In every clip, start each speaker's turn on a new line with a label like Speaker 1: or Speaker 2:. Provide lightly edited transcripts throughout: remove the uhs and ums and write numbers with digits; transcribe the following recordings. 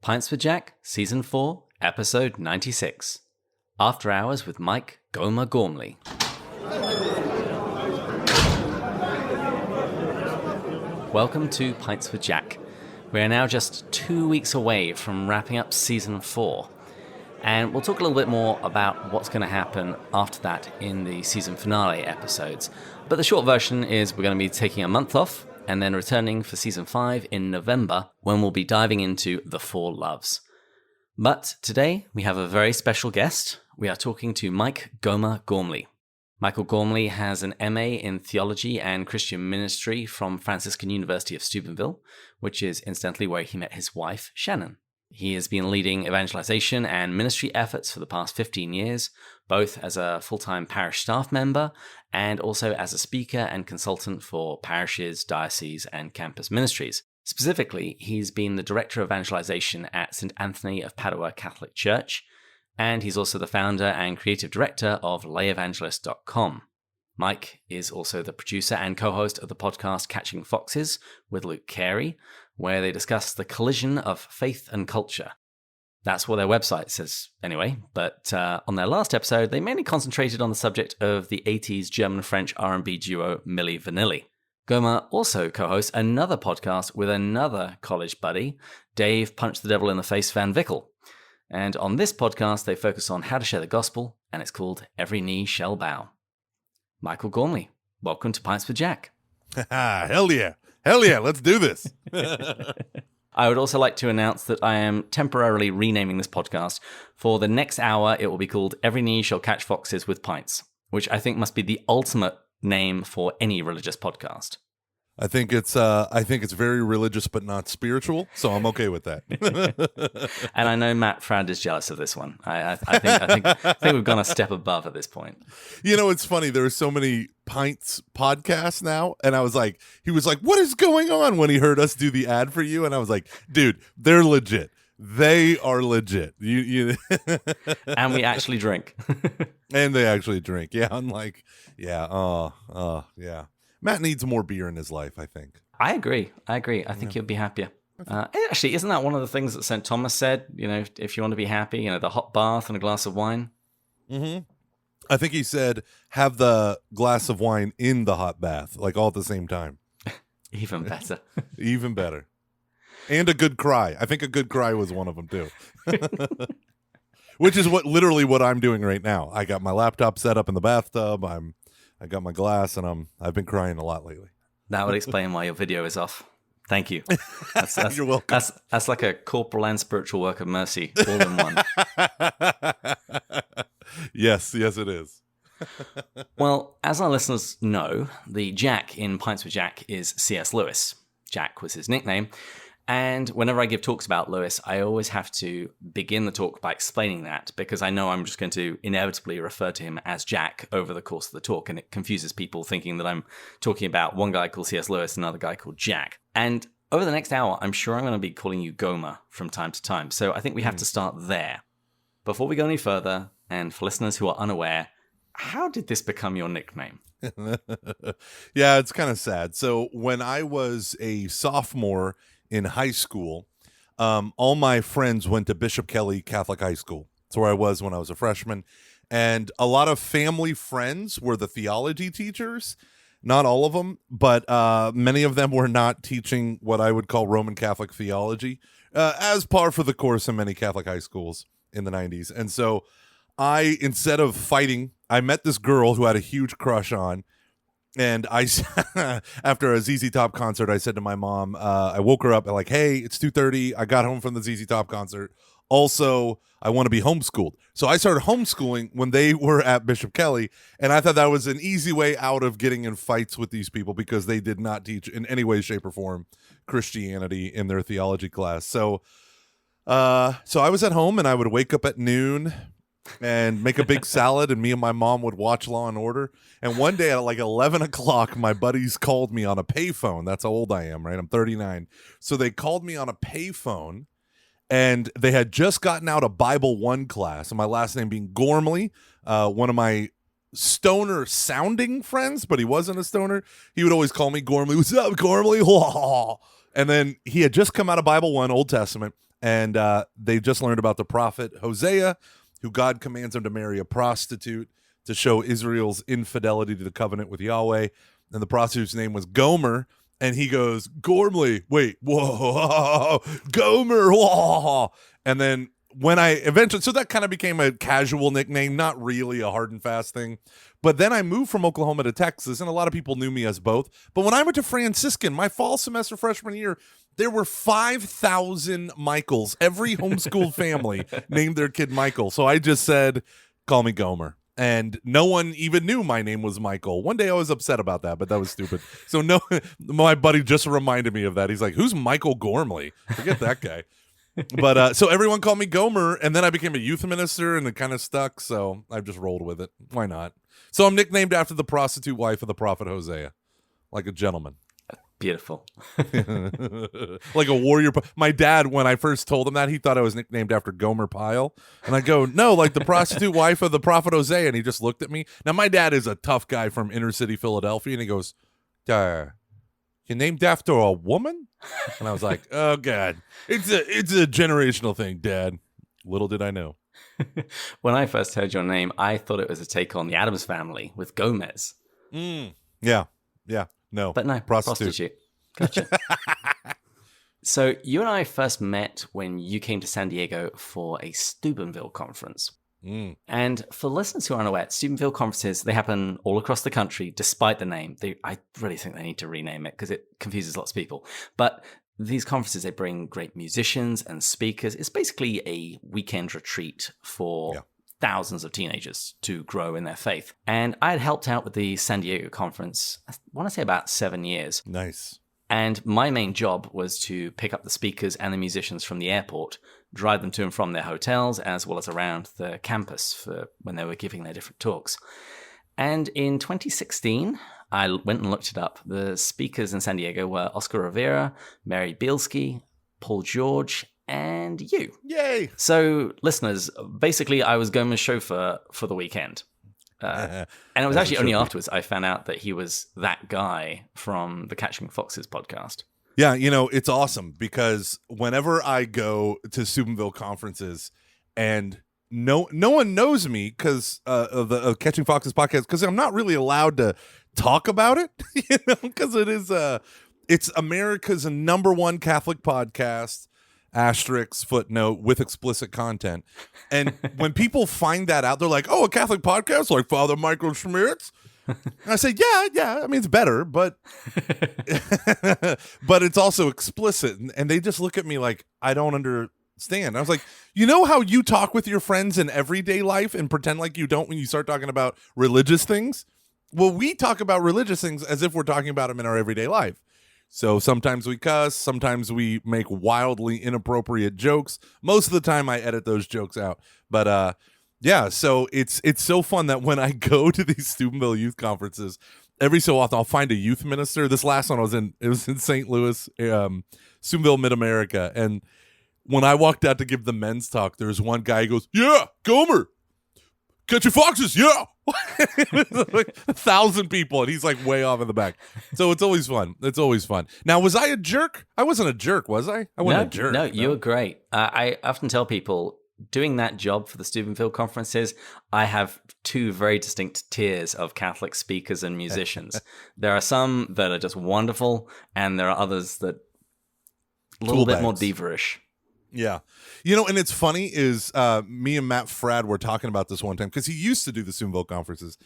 Speaker 1: Pints with Jack, Season 4, Episode 96. After Hours with Mike Gormley. Welcome to Pints with Jack. We are now just 2 weeks away from wrapping up Season 4. And we'll talk a little bit more about what's going to happen after that in the season finale episodes. But the short version is we're going to be taking a month off and then returning for Season 5 in November, when we'll be diving into The Four Loves. But today, we have a very special guest. We are talking to Mike Gormley. Michael Gormley has an MA in Theology and Christian Ministry from Franciscan University of Steubenville, which is incidentally where he met his wife, Shannon. He has been leading evangelization and ministry efforts for the past 15 years, both as a full-time parish staff member and also as a speaker and consultant for parishes, dioceses, and campus ministries. Specifically, he's been the director of evangelization at St. Anthony of Padua Catholic Church, and he's also the founder and creative director of layevangelist.com. Mike is also the producer and co-host of the podcast Catching Foxes with Luke Carey, where they discuss the collision of faith and culture. That's what their website says anyway, but on their last episode, they mainly concentrated on the subject of the 80s German-French R&B duo Milli Vanilli. Gomer also co-hosts another podcast with another college buddy, Dave Punch the Devil in the Face Van Vickle. And on this podcast, they focus on how to share the gospel, and it's called Every Knee Shall Bow. Michael Gormley, welcome to Pints with Jack.
Speaker 2: Hell yeah. Hell yeah, let's do this.
Speaker 1: I would also like to announce that I am temporarily renaming this podcast. For the next hour, it will be called Every Knee Shall Catch Foxes with Pints, which I think must be the ultimate name for any religious podcast.
Speaker 2: I think it's very religious but not spiritual, so I'm okay with that.
Speaker 1: And I know Matt Frad is jealous of this one. I think we've gone a step above at this point.
Speaker 2: You know, it's funny. There are so many Pints podcasts now, and he was like, "What is going on?" when he heard us do the ad for you, and I was like, "Dude, they're legit. They are legit." You
Speaker 1: And we actually drink.
Speaker 2: And they actually drink. Yeah, I'm like, yeah, yeah. Matt needs more beer in his life, I think.
Speaker 1: I agree. I think he'll be happier. Actually, isn't that one of the things that St. Thomas said? You know, if you want to be happy, the hot bath and a glass of wine.
Speaker 2: Mm-hmm. I think he said, have the glass of wine in the hot bath, like all at the same time.
Speaker 1: Even better.
Speaker 2: Even better. And a good cry. I think a good cry was one of them, too. Which is literally what I'm doing right now. I got my laptop set up in the bathtub. I got my glass, and I've been crying a lot lately.
Speaker 1: That would explain why your video is off. Thank you. That's,
Speaker 2: You're welcome.
Speaker 1: That's like a corporal and spiritual work of mercy, all in one.
Speaker 2: Yes, it is.
Speaker 1: Well, as our listeners know, the Jack in Pints with Jack is C.S. Lewis. Jack was his nickname. And whenever I give talks about Lewis, I always have to begin the talk by explaining that, because I know I'm just going to inevitably refer to him as Jack over the course of the talk, and it confuses people thinking that I'm talking about one guy called C.S. Lewis and another guy called Jack. And over the next hour, I'm sure I'm going to be calling you Gomer from time to time, so I think we have to start there. Before we go any further, and for listeners who are unaware, how did this become your nickname?
Speaker 2: Yeah, it's kind of sad. So when I was a sophomore in high school, all my friends went to Bishop Kelly Catholic High School. That's where I was when I was a freshman. And a lot of family friends were the theology teachers. Not all of them, but many of them were not teaching what I would call Roman Catholic theology, as par for the course in many Catholic high schools in the 90s. And so instead of fighting, I met this girl who had a huge crush on. And after a ZZ Top concert, I said to my mom, I woke her up like, hey, it's 2:30. I got home from the ZZ Top concert. Also, I want to be homeschooled. So I started homeschooling when they were at Bishop Kelly. And I thought that was an easy way out of getting in fights with these people, because they did not teach in any way, shape, or form Christianity in their theology class. So I was at home, and I would wake up at noon and make a big salad, and me and my mom would watch Law and Order. And one day at like 11 o'clock, my buddies called me on a payphone. That's how old I am, right? I'm 39. So they called me on a payphone, and they had just gotten out of Bible 1 class, and my last name being Gormley, one of my stoner sounding friends, but he wasn't a stoner. He would always call me Gormley. What's up, Gormley? And then he had just come out of Bible 1, Old Testament, and they just learned about the prophet Hosea, who God commands him to marry a prostitute to show Israel's infidelity to the covenant with Yahweh. And the prostitute's name was Gomer. And he goes, Gormley, wait, whoa, Gomer, whoa. And then when I eventually, so that kind of became a casual nickname, not really a hard and fast thing. But then I moved from Oklahoma to Texas, and a lot of people knew me as both. But when I went to Franciscan, my fall semester freshman year, there were 5,000 Michaels. Every homeschooled family named their kid Michael. So I just said, call me Gomer. And no one even knew my name was Michael. One day I was upset about that, but that was stupid. So my buddy just reminded me of that. He's like, who's Michael Gormley? Forget that guy. But so everyone called me Gomer, and then I became a youth minister, and it kind of stuck. So I've just rolled with it. Why not? So I'm nicknamed after the prostitute wife of the prophet Hosea, like a gentleman.
Speaker 1: Beautiful.
Speaker 2: Like a warrior. My dad, when I first told him that, he thought I was nicknamed after Gomer Pyle. And I go, no, like the prostitute wife of the prophet Hosea. And he just looked at me. Now, my dad is a tough guy from inner city Philadelphia. And he goes, you're named after a woman? And I was like, oh, God. It's a generational thing, Dad. Little did I know.
Speaker 1: When I first heard your name, I thought it was a take on the Addams Family with Gomez.
Speaker 2: Yeah. No.
Speaker 1: But no, prostitute. Gotcha. So you and I first met when you came to San Diego for a Steubenville conference. And for listeners who aren't aware, Steubenville conferences, they happen all across the country, despite the name. I really think they need to rename it because it confuses lots of people. But these conferences, they bring great musicians and speakers. It's basically a weekend retreat for thousands of teenagers to grow in their faith. And I had helped out with the San Diego conference, I want to say about 7 years.
Speaker 2: Nice.
Speaker 1: And my main job was to pick up the speakers and the musicians from the airport, drive them to and from their hotels, as well as around the campus for when they were giving their different talks. And in 2016, I went and looked it up. The speakers in San Diego were Oscar Rivera, Mary Bielski, Paul George, and you.
Speaker 2: Yay!
Speaker 1: So, listeners, basically, I was Gomer's chauffeur for the weekend. And it was actually only afterwards I found out that he was that guy from the Catching Foxes podcast.
Speaker 2: Yeah, it's awesome because whenever I go to Steubenville conferences and no one knows me because of the Catching Foxes podcast, because I'm not really allowed to talk about it, because it's America's #1 Catholic podcast. Asterisk footnote with explicit content. And when people find that out, they're like, oh, a Catholic podcast like Father Michael Schmitz? And I say, yeah. I mean, it's better, but but it's also explicit. And they just look at me like, I don't understand. I was like, you know how you talk with your friends in everyday life and pretend like you don't when you start talking about religious things? Well, we talk about religious things as if we're talking about them in our everyday life. So sometimes we cuss, sometimes we make wildly inappropriate jokes. Most of the time I edit those jokes out. But yeah, so it's so fun that when I go to these Steubenville youth conferences, every so often I'll find a youth minister. This last one it was in St. Louis, Steubenville, Mid-America. And when I walked out to give the men's talk, there was one guy who goes, yeah, Gomer, Catching Foxes, yeah. Like 1,000 people, and he's like way off in the back. So it's always fun. Now, was I a jerk? I wasn't a jerk, was I? I wasn't a jerk.
Speaker 1: No, you were great. I often tell people, doing that job for the Steubenville conferences, I have two very distinct tiers of Catholic speakers and musicians. There are some that are just wonderful, and there are others that a little bit more diva-ish.
Speaker 2: Yeah. And it's funny is me and Matt Frad were talking about this one time because he used to do the Steubenville conferences.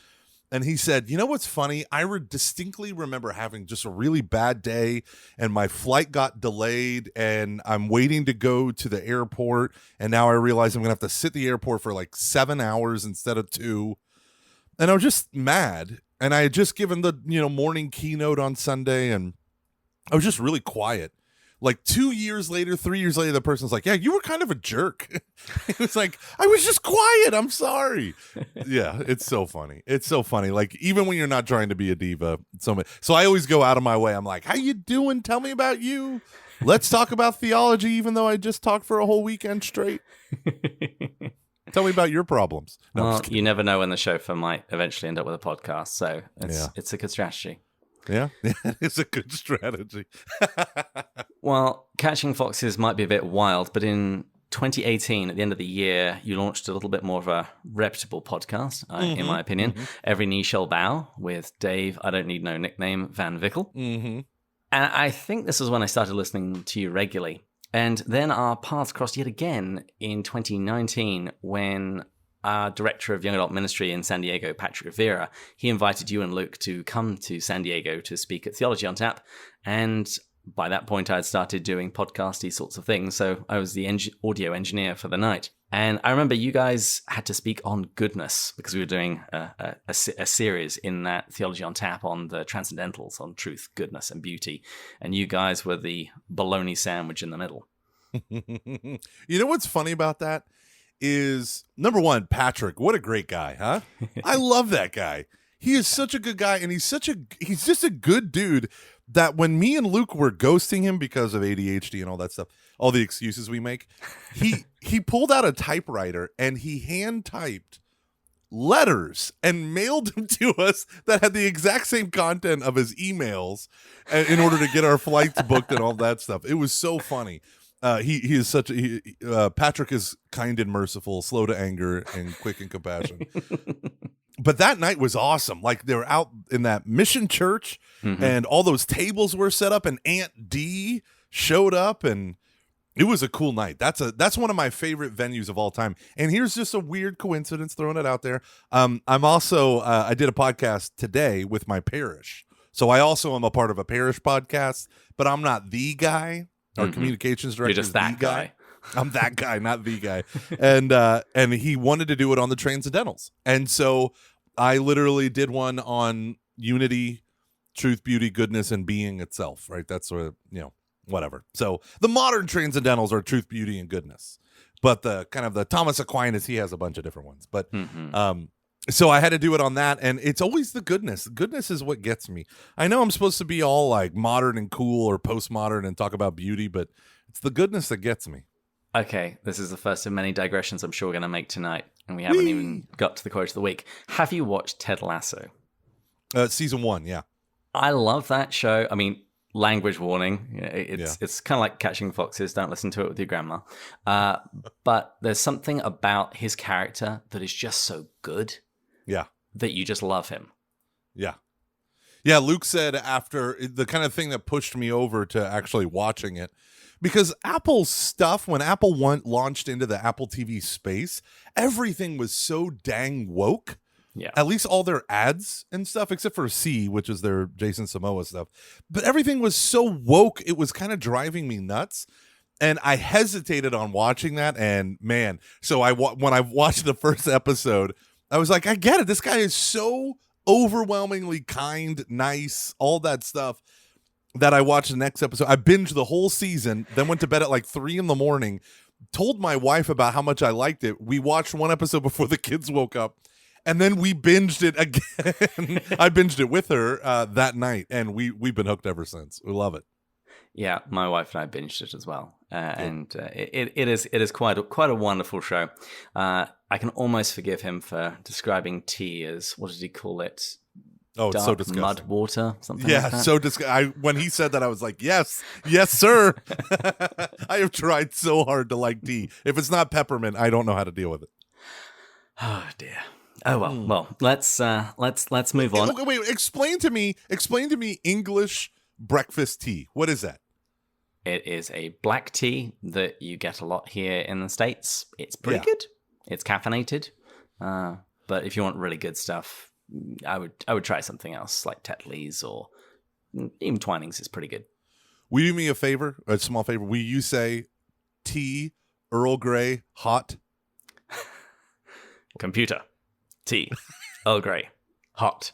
Speaker 2: And he said, you know what's funny? I distinctly remember having just a really bad day and my flight got delayed and I'm waiting to go to the airport. And now I realize I'm going to have to sit at the airport for like 7 hours instead of 2. And I was just mad. And I had just given the morning keynote on Sunday and I was just really quiet. Like 2 years later, 3 years later, the person's like, yeah, you were kind of a jerk. It was like, I was just quiet. I'm sorry. Yeah, it's so funny. It's so funny. Like, even when you're not trying to be a diva. So I always go out of my way. I'm like, how you doing? Tell me about you. Let's talk about theology, even though I just talked for a whole weekend straight. Tell me about your problems. No,
Speaker 1: well, you never know when the chauffeur might eventually end up with a podcast. So it's a good strategy.
Speaker 2: Yeah, it's a good strategy.
Speaker 1: Well, Catching Foxes might be a bit wild, but in 2018, at the end of the year, you launched a little bit more of a reputable podcast, in my opinion. Every Knee Shall Bow with Dave, I don't need no nickname, Van Vickle. And I think this is when I started listening to you regularly. And then our paths crossed yet again in 2019 when our director of young adult ministry in San Diego, Patrick Rivera, he invited you and Luke to come to San Diego to speak at Theology on Tap. And by that point, I had started doing podcasty sorts of things, so I was the audio engineer for the night. And I remember you guys had to speak on goodness because we were doing a series in that Theology on Tap on the transcendentals, on truth, goodness, and beauty. And you guys were the bologna sandwich in the middle.
Speaker 2: You know what's funny about that is, number one, Patrick, what a great guy, huh? I love that guy. He is such a good guy, and he's just a good dude that when me and Luke were ghosting him because of ADHD and all that stuff, all the excuses we make, he pulled out a typewriter and he hand typed letters and mailed them to us that had the exact same content of his emails in order to get our flights booked and all that stuff. It was so funny. He is such a Patrick is kind and merciful, slow to anger, and quick in compassion. But that night was awesome. Like, they were out in that mission church, and all those tables were set up, and Aunt D showed up, and it was a cool night. That's one of my favorite venues of all time. And here's just a weird coincidence, throwing it out there. I'm also I did a podcast today with my parish, so I also am a part of a parish podcast, but I'm not the guy. Our communications director.
Speaker 1: You're just that guy.
Speaker 2: I'm that guy, not the guy. And he wanted to do it on the Transcendentals. And so I literally did one on unity, truth, beauty, goodness, and being itself, right? That's sort of, whatever. So the modern Transcendentals are truth, beauty, and goodness. But the kind of the Thomas Aquinas, he has a bunch of different ones. But so I had to do it on that, and it's always the goodness. Goodness is what gets me. I know I'm supposed to be all like modern and cool or postmodern and talk about beauty, but it's the goodness that gets me.
Speaker 1: Okay, this is the first of many digressions I'm sure we're going to make tonight, and we haven't even got to the quote of the week. Have you watched Ted Lasso?
Speaker 2: Season 1, yeah.
Speaker 1: I love that show. I mean, language warning. It's kind of like Catching Foxes. Don't listen to it with your grandma. But there's something about his character that is just so good.
Speaker 2: Yeah.
Speaker 1: That you just love him.
Speaker 2: Yeah. Yeah, Luke said after the kind of thing that pushed me over to actually watching it, because Apple's stuff, when Apple launched into the Apple TV space, everything was so dang woke.
Speaker 1: Yeah.
Speaker 2: At least all their ads and stuff, except for C, which is their Jason Momoa stuff. But everything was so woke, it was kind of driving me nuts. And I hesitated on watching that. And man, so when I watched the first episode, I was like, I get it. This guy is so overwhelmingly kind, nice, all that stuff, that I watched the next episode. I binged the whole season, then went to bed at like 3 a.m, told my wife about how much I liked it. We watched one episode before the kids woke up, and then we binged it again. I binged it with her that night, and we've been hooked ever since. We love it.
Speaker 1: Yeah, my wife and I binged it as well, and it is quite a wonderful show. I can almost forgive him for describing tea as, what did he call it?
Speaker 2: Oh, it's so disgusting.
Speaker 1: Mud water, something
Speaker 2: like
Speaker 1: that.
Speaker 2: So disgusting. When he said that, I was like, yes, sir. I have tried so hard to like tea. If it's not peppermint, I don't know how to deal with it.
Speaker 1: Oh dear. Oh well. Well, let's move on.
Speaker 2: Wait, explain to me English breakfast tea. What is that?
Speaker 1: It is a black tea that you get a lot here in the States. It's pretty good. It's caffeinated. But if you want really good stuff, I would try something else like Tetley's, or even Twinings is pretty good.
Speaker 2: Will you do me a favor, a small favor? Will you say tea, Earl Grey, hot?
Speaker 1: Computer, tea, Earl Grey, hot.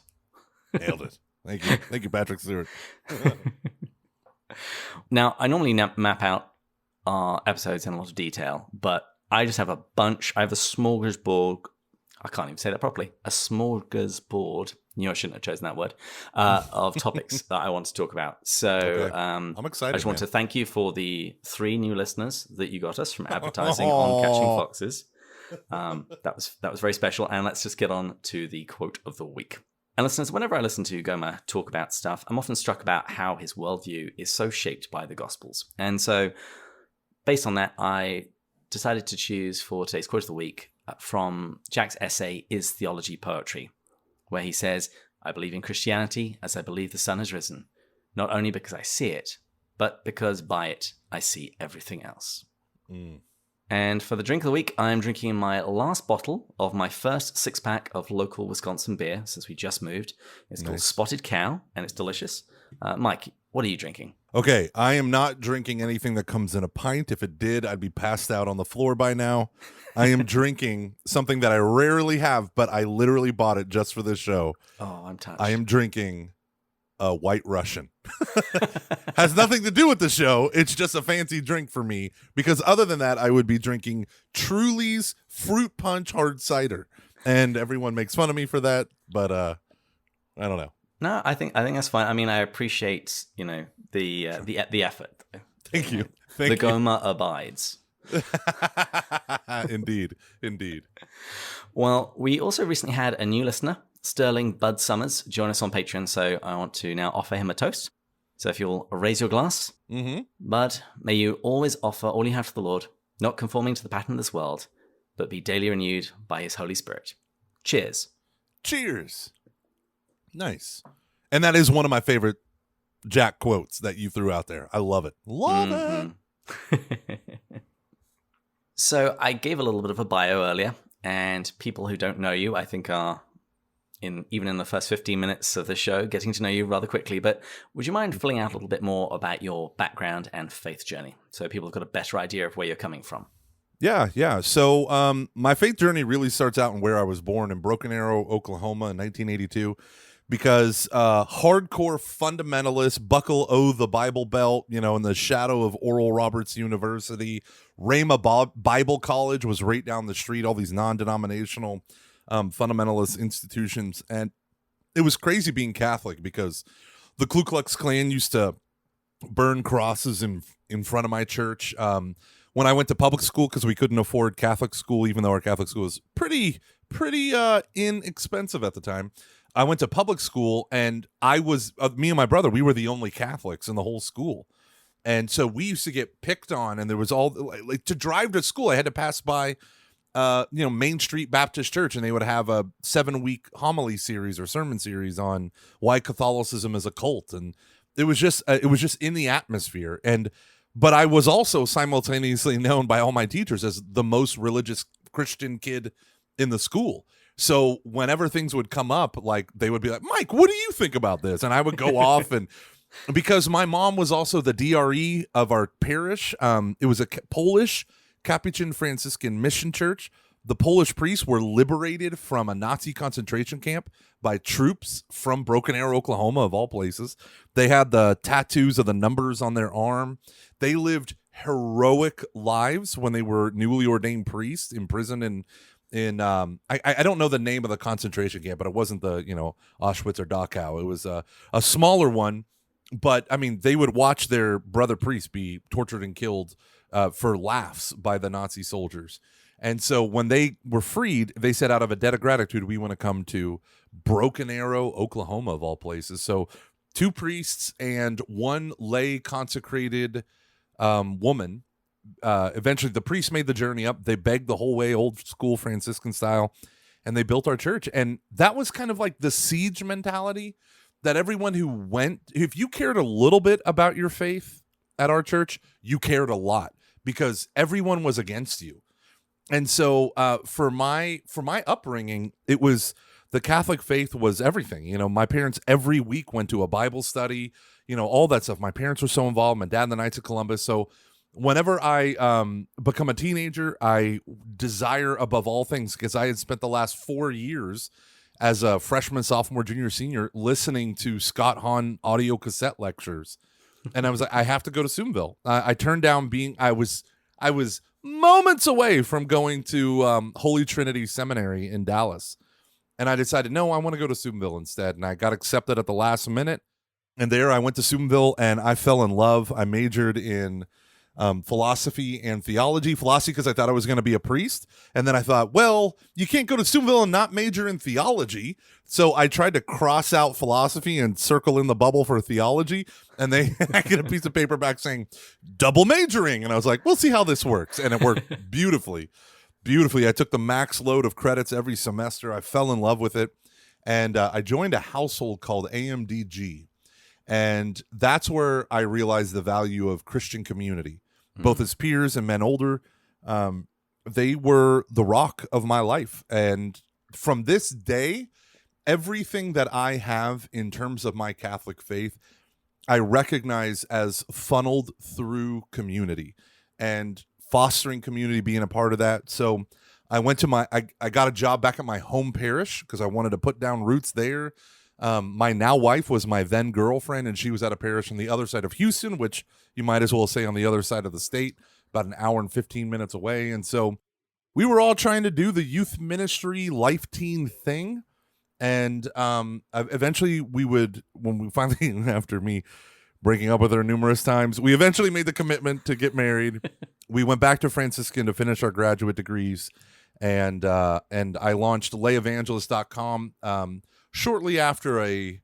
Speaker 2: Nailed it. Thank you, Patrick Stewart.
Speaker 1: Now, I normally map out our episodes in a lot of detail, but I just have a bunch. I have a smorgasbord. I can't even say that properly. A smorgasbord. I shouldn't have chosen that word. Of topics that I want to talk about. So
Speaker 2: okay. I'm excited.
Speaker 1: I just want to thank you for the 3 new listeners that you got us from advertising on Catching Foxes. That was very special. And let's just get on to the quote of the week. And listeners, whenever I listen to Gomer talk about stuff, I'm often struck about how his worldview is so shaped by the Gospels. And so, based on that, I decided to choose for today's quote of the week from Jack's essay, Is Theology Poetry? Where he says, I believe in Christianity as I believe the sun has risen, not only because I see it, but because by it I see everything else. And for the drink of the week, I'm drinking my last bottle of my first 6-pack of local Wisconsin beer since we just moved. It's called Spotted Cow, and it's delicious. Mike, what are you drinking?
Speaker 2: Okay, I am not drinking anything that comes in a pint. If it did, I'd be passed out on the floor by now. I am drinking something that I rarely have, but I literally bought it just for this show.
Speaker 1: Oh, I'm touched.
Speaker 2: I am drinking a White Russian. Has nothing to do with the show. It's just a fancy drink for me, because other than that, I would be drinking Truly's Fruit Punch Hard Cider, and everyone makes fun of me for that. But I don't know.
Speaker 1: No, I think that's fine. I mean, I appreciate the effort.
Speaker 2: Thank you.
Speaker 1: The Gomer abides.
Speaker 2: Indeed.
Speaker 1: Well, we also recently had a new listener, Sterling Bud Summers, join us on Patreon, so I want to now offer him a toast. So if you'll raise your glass, Bud, may you always offer all you have to the Lord, not conforming to the pattern of this world, but be daily renewed by his Holy Spirit. Cheers.
Speaker 2: Cheers. Nice. And that is one of my favorite Jack quotes that you threw out there. I love it. Love it.
Speaker 1: So I gave a little bit of a bio earlier, and people who don't know you, I think, are even in the first 15 minutes of the show, getting to know you rather quickly. But would you mind filling out a little bit more about your background and faith journey, so people have got a better idea of where you're coming from?
Speaker 2: Yeah. So my faith journey really starts out in where I was born, in Broken Arrow, Oklahoma in 1982. Because hardcore fundamentalists buckle the Bible belt, in the shadow of Oral Roberts University. Rhema Bible College was right down the street, all these non-denominational fundamentalist institutions. And it was crazy being Catholic, because the Ku Klux Klan used to burn crosses in front of my church. When I went to public school, because we couldn't afford Catholic school, even though our Catholic school was pretty inexpensive at the time. I went to public school, and I was me and my brother, we were the only Catholics in the whole school. And so we used to get picked on, and there was all like to drive to school, I had to pass by Main Street Baptist Church, and they would have a 7-week homily series or sermon series on why Catholicism is a cult. And it was just in the atmosphere. But I was also simultaneously known by all my teachers as the most religious Christian kid in the school. So whenever things would come up, like they would be like, Mike, what do you think about this? And I would go off, and because my mom was also the DRE of our parish, it was a Polish Capuchin Franciscan mission church. The Polish priests were liberated from a Nazi concentration camp by troops from Broken Arrow, Oklahoma, of all places. They had the tattoos of the numbers on their arm. They lived heroic lives when they were newly ordained priests, imprisoned I don't know the name of the concentration camp, but it wasn't the Auschwitz or Dachau. It was a smaller one, but I mean they would watch their brother priests be tortured and killed for laughs by the Nazi soldiers. And so when they were freed, they said, out of a debt of gratitude, we want to come to Broken Arrow, Oklahoma, of all places. So 2 priests and 1 lay consecrated woman. Eventually the priest made the journey up. They begged the whole way, old school Franciscan style, and they built our church. And that was kind of like the siege mentality that everyone who went, if you cared a little bit about your faith at our church, you cared a lot, because everyone was against you. And so for my upbringing, it was the Catholic faith was everything. My parents every week went to a Bible study, all that stuff. My parents were so involved, my dad in the Knights of Columbus. So whenever I become a teenager, I desire above all things, because I had spent the last 4 years as a freshman, sophomore, junior, senior listening to Scott Hahn audio cassette lectures. And I was like, I have to go to Soomville. I turned down I was moments away from going to Holy Trinity Seminary in Dallas. And I decided, no, I want to go to Soomville instead. And I got accepted at the last minute. And there I went to Soomville, and I fell in love. I majored in philosophy and theology. Philosophy because I thought I was going to be a priest. And then I thought, well, you can't go to Steubenville and not major in theology. So I tried to cross out philosophy and circle in the bubble for theology. And I get a piece of paper back saying double majoring. And I was like, we'll see how this works. And it worked beautifully. Beautifully. I took the max load of credits every semester. I fell in love with it. And I joined a household called AMDG. And that's where I realized the value of Christian community, both as peers and men older. They were the rock of my life. And from this day, everything that I have in terms of my Catholic faith, I recognize as funneled through community and fostering community, being a part of that. So I went to I got a job back at my home parish because I wanted to put down roots there. My now wife was my then girlfriend, and she was at a parish on the other side of Houston, which you might as well say on the other side of the state, about an hour and 15 minutes away. And so we were all trying to do the youth ministry life teen thing. And eventually when we finally, after me breaking up with her numerous times, we eventually made the commitment to get married. We went back to Franciscan to finish our graduate degrees. And I launched layevangelist.com shortly after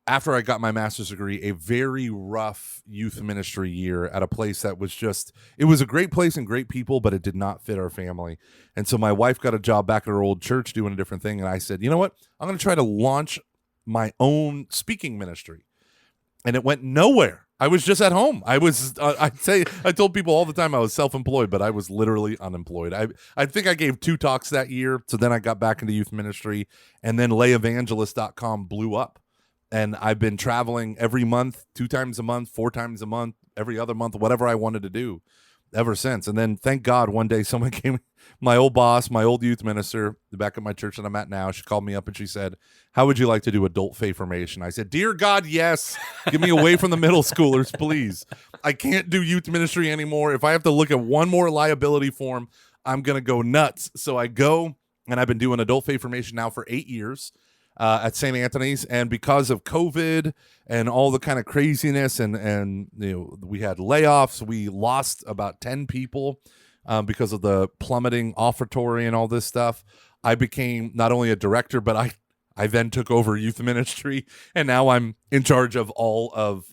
Speaker 2: after I got my master's degree, a very rough youth ministry year at a place that was it was a great place and great people, but it did not fit our family. And so my wife got a job back at her old church doing a different thing. And I said, you know what? I'm going to try to launch my own speaking ministry. And it went nowhere. I was just at home. I told people all the time I was self-employed, but I was literally unemployed. I think I gave 2 talks that year. So then I got back into youth ministry, and then layevangelist.com blew up. And I've been traveling every month, 2 times a month, 4 times a month, every other month, whatever I wanted to do ever since. And then thank God one day someone came, my old boss, my old youth minister back at my church that I'm at now, she called me up and she said, how would you like to do adult faith formation? I said, dear God, yes. Get me away from the middle schoolers, please. I can't do youth ministry anymore. If I have to look at one more liability form, I'm going to go nuts. So I go, and I've been doing adult faith formation now for 8 years. At St. Anthony's, and because of COVID and all the kind of craziness and we had layoffs, we lost about 10 people because of the plummeting offertory and all this stuff. I became not only a director, but I then took over youth ministry, and now I'm in charge of all of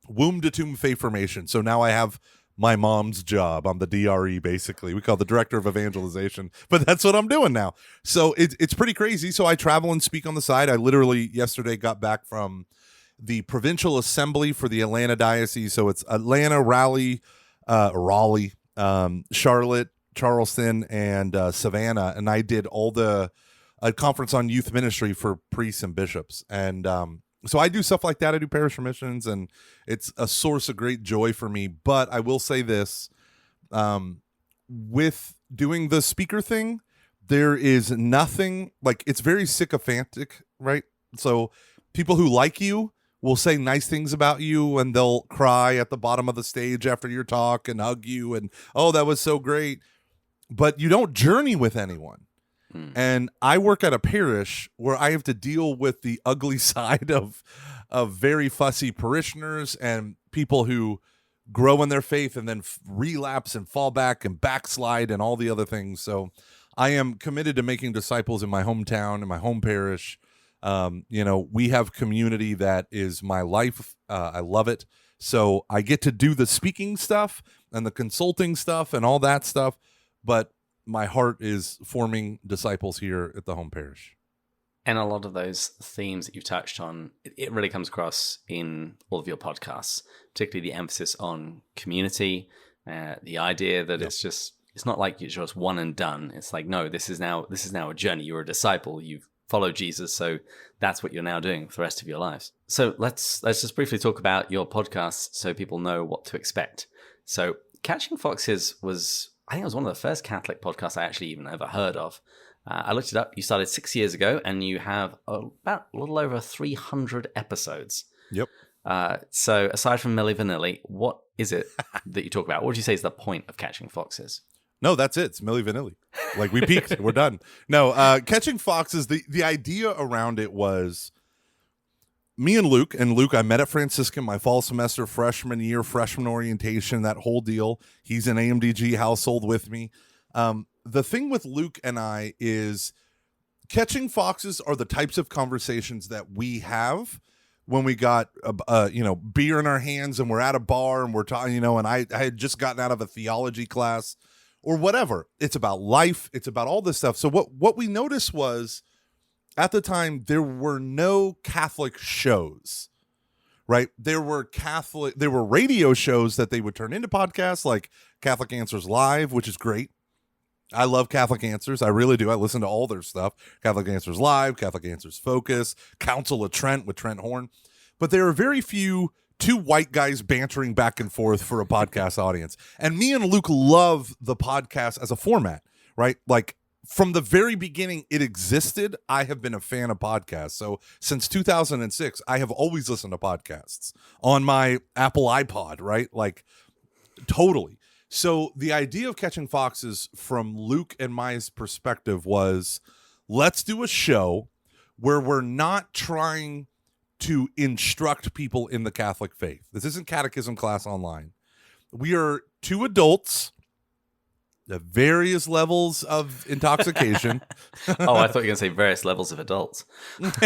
Speaker 2: womb to tomb faith formation. So now I have my mom's job. I'm the DRE, basically. We call it the director of evangelization, but that's what I'm doing now. So it's pretty crazy. So I travel and speak on the side. I literally yesterday got back from the provincial assembly for the Atlanta diocese. So it's Atlanta, Raleigh, Charlotte, Charleston, and Savannah. And I did a conference on youth ministry for priests and bishops. And so I do stuff like that. I do parish missions, and it's a source of great joy for me. But I will say this, with doing the speaker thing, there is nothing, like, it's very sycophantic, right? So people who like you will say nice things about you, and they'll cry at the bottom of the stage after your talk and hug you and, oh, that was so great. But you don't journey with anyone. And I work at a parish where I have to deal with the ugly side of very fussy parishioners and people who grow in their faith and then relapse and fall back and backslide and all the other things. So I am committed to making disciples in my hometown, in my home parish. We have community that is my life. I love it. So I get to do the speaking stuff and the consulting stuff and all that stuff. But my heart is forming disciples here at the home parish.
Speaker 1: And a lot of those themes that you've touched on, it really comes across in all of your podcasts, particularly the emphasis on community, the idea that it's not like you're just one and done. It's like, no, this is now a journey. You're a disciple. You've followed Jesus, so that's what you're now doing for the rest of your lives. So let's just briefly talk about your podcast so people know what to expect. So Catching Foxes I think it was one of the first Catholic podcasts I actually even ever heard of. I looked it up. You started 6 years ago, and you have about a little over 300 episodes.
Speaker 2: Yep.
Speaker 1: So aside from Milli Vanilli, what is it that you talk about? What would you say is the point of Catching Foxes?
Speaker 2: No, that's it. It's Milli Vanilli. Like, we peaked. We're done. No, Catching Foxes, the idea around it was me and Luke, I met at Franciscan my fall semester, freshman year, freshman orientation, that whole deal. He's an AMDG household with me. The thing with Luke and I is catching foxes are the types of conversations that we have when we got, beer in our hands and we're at a bar and we're talking, and I had just gotten out of a theology class or whatever. It's about life. It's about all this stuff. So what we noticed was, at the time, there were no Catholic shows, right? There were radio shows that they would turn into podcasts, like Catholic Answers Live, which is great. I love Catholic Answers. I really do. I listen to all their stuff. Catholic Answers Live, Catholic Answers Focus, Council of Trent with Trent Horn. But there are very few two white guys bantering back and forth for a podcast audience. And me and Luke love the podcast as a format, right? Like, from the very beginning it existed, I have been a fan of podcasts. So since 2006, I have always listened to podcasts on my Apple iPod, right? Like, totally. So the idea of Catching Foxes from Luke and my perspective was, let's do a show where we're not trying to instruct people in the Catholic faith. This isn't catechism class online. We are two adults at various levels of intoxication.
Speaker 1: Oh, I thought you were going to say various levels of adults.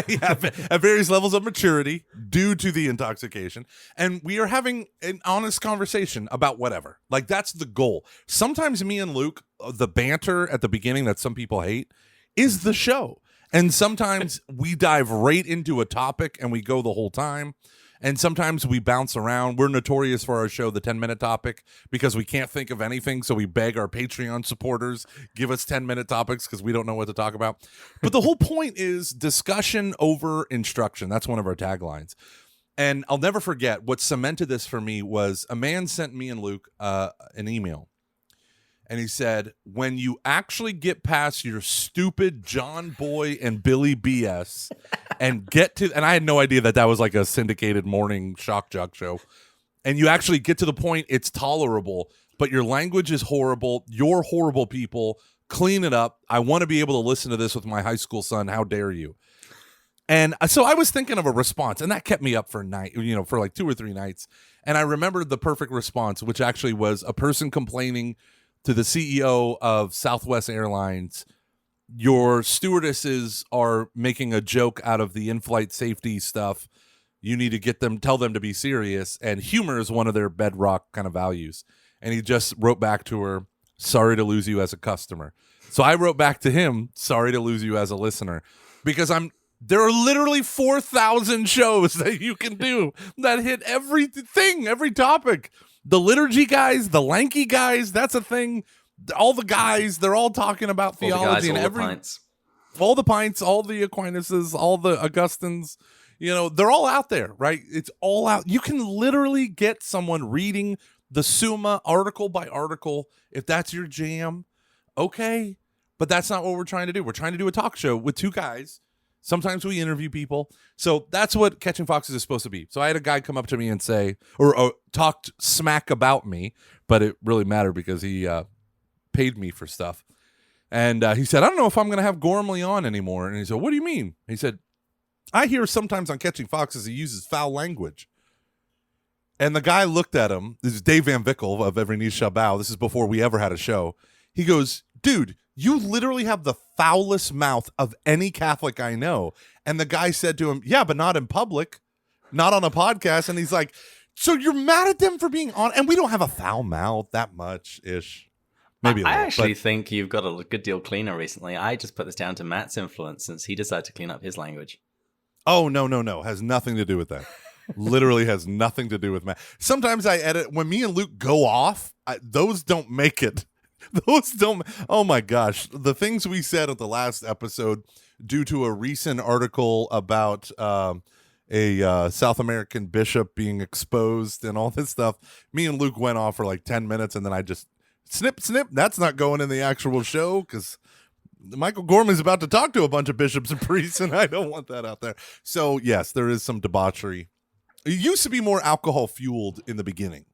Speaker 2: Yeah, at various levels of maturity due to the intoxication. And we are having an honest conversation about whatever. Like, that's the goal. Sometimes me and Luke, the banter at the beginning that some people hate, is the show. And sometimes we dive right into a topic and we go the whole time. And sometimes we bounce around. We're notorious for our show, the 10-minute topic, because we can't think of anything. So we beg our Patreon supporters, give us 10-minute topics because we don't know what to talk about. But the whole point is discussion over instruction. That's one of our taglines. And I'll never forget, what cemented this for me was a man sent me and Luke an email. And he said, when you actually get past your stupid John Boy and Billy BS and get to, and I had no idea that was like a syndicated morning shock jock show, and you actually get to the point it's tolerable, but your language is horrible. You're horrible people. Clean it up. I want to be able to listen to this with my high school son. How dare you? And so I was thinking of a response, and that kept me up for for like 2 or 3 nights. And I remembered the perfect response, which actually was a person complaining to the CEO of Southwest Airlines, your stewardesses are making a joke out of the in-flight safety stuff. You need to tell them to be serious. And humor is one of their bedrock kind of values. And he just wrote back to her, sorry to lose you as a customer. So I wrote back to him, sorry to lose you as a listener, because there are literally 4,000 shows that you can do that hit everything, every topic. The liturgy guys, the lanky guys, that's a thing. All the guys, they're all talking about theology,
Speaker 1: all the pints,
Speaker 2: all the Aquinas, all the Augustines, they're all out there, right? It's all out. You can literally get someone reading the Summa article by article if that's your jam. Okay, but that's not what we're trying to do. We're trying to do a talk show with two guys. Sometimes we interview people. So that's what Catching Foxes is supposed to be. So I had a guy come up to me and say, or talked smack about me, but it really mattered because he paid me for stuff. And he said, I don't know if I'm going to have Gormley on anymore. And he said, what do you mean? He said, I hear sometimes on Catching Foxes he uses foul language. And the guy looked at him. This is Dave Van Vickle of Every Knee Shall Bow. This is before we ever had a show. He goes, dude, you literally have the foulest mouth of any Catholic I know. And the guy said to him, yeah, but not in public, not on a podcast. And he's like, so you're mad at them for being on? And we don't have a foul mouth that much-ish. Maybe
Speaker 1: I actually think you've got a good deal cleaner recently. I just put this down to Matt's influence since he decided to clean up his language.
Speaker 2: Oh, no. Has nothing to do with that. Literally has nothing to do with Matt. Sometimes I edit. When me and Luke go off, those don't make it. Those don't. Oh my gosh. The things we said at the last episode due to a recent article about a South American bishop being exposed and all this stuff. Me and Luke went off for like 10 minutes and then I just snip. That's not going in the actual show because Michael Gorman's about to talk to a bunch of bishops and priests and I don't want that out there. So yes, there is some debauchery. It used to be more alcohol fueled in the beginning.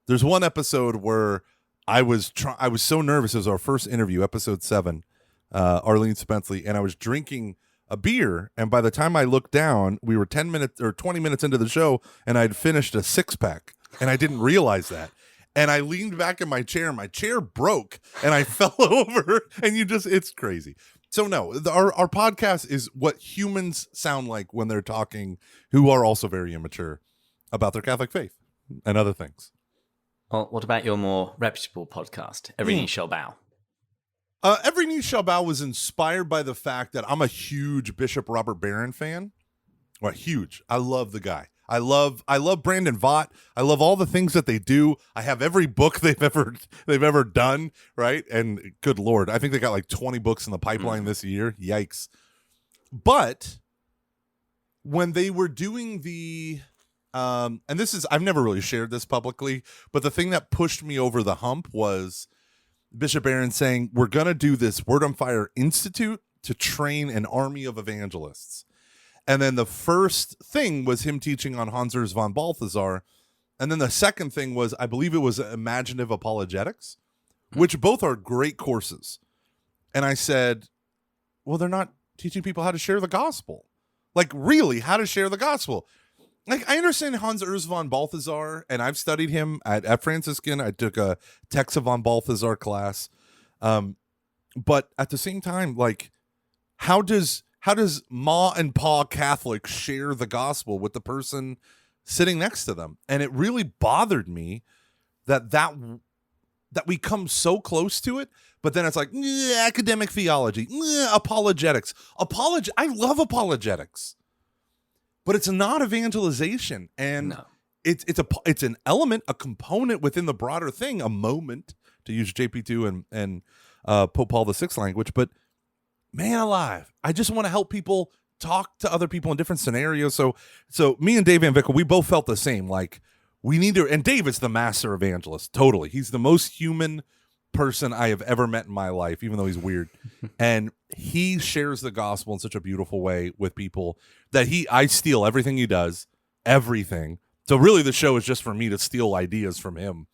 Speaker 2: There's one episode where I was so nervous. It was our first interview, episode 7, Arlene Spenceley, and I was drinking a beer, and by the time I looked down, we were 10 minutes or 20 minutes into the show, and I'd finished a 6-pack, and I didn't realize that. And I leaned back in my chair broke, and I fell over, and it's crazy. So no, our podcast is what humans sound like when they're talking, who are also very immature about their Catholic faith and other things.
Speaker 1: Well, what about your more reputable podcast, Every Knee Shall Bow?
Speaker 2: Every Knee Shall Bow was inspired by the fact that I'm a huge Bishop Robert Barron fan. Well, huge. I love the guy. I love Brandon Vaught. I love all the things that they do. I have every book they've ever done, right? And good Lord, I think they got like 20 books in the pipeline this year. Yikes. But when they were doing the and I've never really shared this publicly, but the thing that pushed me over the hump was Bishop Barron saying, we're going to do this Word on Fire Institute to train an army of evangelists. And then the first thing was him teaching on Hans Urs von Balthasar. And then the second thing was, I believe it was Imaginative Apologetics, which both are great courses. And I said, well, they're not teaching people how to share the gospel. Like, really, how to share the gospel. Like, I understand Hans Urs von Balthasar, and I've studied him at Franciscan. I took a Texa von Balthasar class. But at the same time, like, how does Ma and Pa Catholics share the gospel with the person sitting next to them? And it really bothered me that we come so close to it, but then it's like academic theology, apologetics. I love apologetics. But it's not evangelization, and
Speaker 1: No.
Speaker 2: it's an element, a component within the broader thing, a moment, to use JP2 and Pope Paul VI language. But man alive, I just want to help people talk to other people in different scenarios. So me and Dave Van Vickle, we both felt the same. Like, we need to, and Dave is the master evangelist. Totally, he's the most human person I have ever met in my life, even though he's weird. And he shares the gospel in such a beautiful way with people that I steal everything he does, everything. So really the show is just for me to steal ideas from him.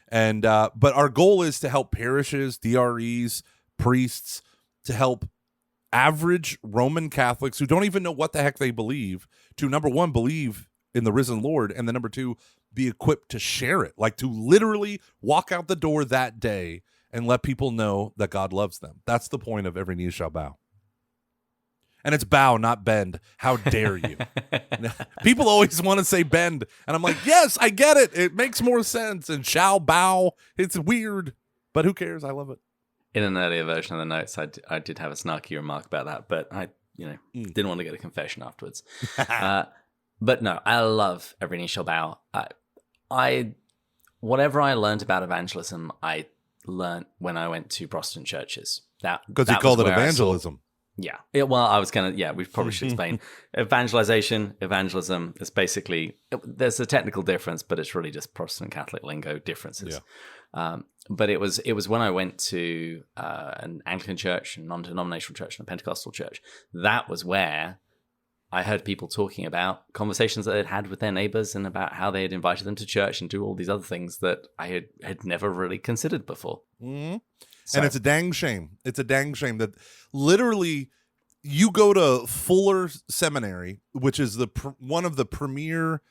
Speaker 2: And but our goal is to help parishes, DREs, priests, to help average Roman Catholics who don't even know what the heck they believe to, number one, believe in the risen Lord, and then number two, be equipped to share it, like to literally walk out the door that day and let people know that God loves them. That's the point of Every Knee Shall Bow. And it's bow, not bend. How dare you? People always want to say bend, and I'm like, yes, I get it. It makes more sense. And shall bow, it's weird, but who cares? I love it.
Speaker 1: In an earlier version of the notes, I did have a snarky remark about that, but I didn't want to get a confession afterwards. But no, I love Every Knee Shall Bow. Whatever I learned about evangelism, I learned when I went to Protestant churches.
Speaker 2: Because you called it evangelism.
Speaker 1: Well, I was going to, we probably should explain. Evangelism is basically, there's a technical difference, but it's really just Protestant Catholic lingo differences. Yeah. But it was when I went to an Anglican church, a non-denominational church, and a Pentecostal church. That was where I heard people talking about conversations that they'd had with their neighbors and about how they had invited them to church and do all these other things that I had never really considered before.
Speaker 2: Mm-hmm. So. And it's a dang shame. It's a dang shame that literally you go to Fuller Seminary, which is one of the premier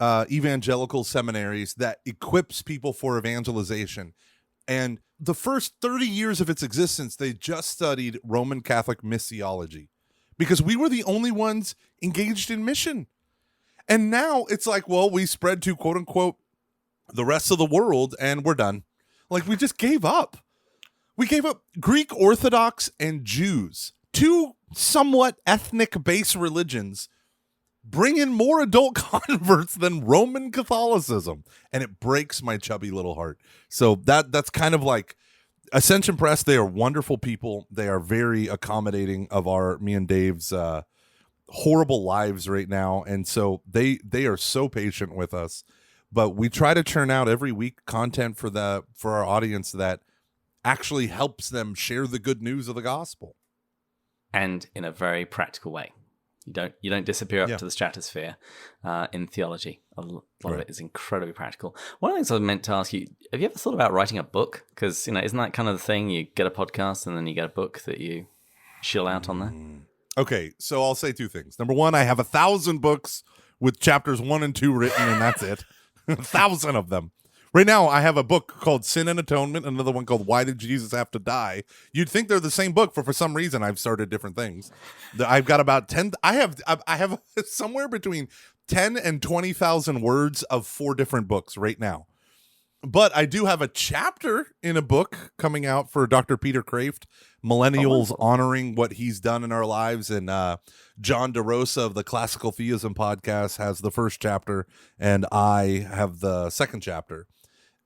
Speaker 2: evangelical seminaries that equips people for evangelization. And the first 30 years of its existence, they just studied Roman Catholic missiology, because we were the only ones engaged in mission. And now it's like, well, we spread to, quote unquote, the rest of the world, and we're done. Like, we just gave up. We gave up. Greek Orthodox and Jews, two somewhat ethnic-based religions, bring in more adult converts than Roman Catholicism. And it breaks my chubby little heart. So that's kind of like Ascension Press. They are wonderful people. They are very accommodating of me and Dave's horrible lives right now. And so they are so patient with us. But we try to churn out every week content for our audience that actually helps them share the good news of the gospel.
Speaker 1: And in a very practical way. You don't disappear up to the stratosphere in theology. A lot of it is incredibly practical. One of the things I meant to ask you, have you ever thought about writing a book? Because, isn't that kind of the thing? You get a podcast and then you get a book that you shill out on there.
Speaker 2: Okay, so I'll say two things. Number one, I have 1,000 books with chapters 1 and 2 written, and that's it. 1,000 of them. Right now, I have a book called Sin and Atonement, another one called Why Did Jesus Have to Die? You'd think they're the same book, but for some reason, I've started different things. I've got about 10. I have somewhere between 10 and 20,000 words of 4 different books right now. But I do have a chapter in a book coming out for Dr. Peter Kraft, Millennials honoring what he's done in our lives. And John DeRosa of the Classical Theism podcast has the first chapter, and I have the second chapter.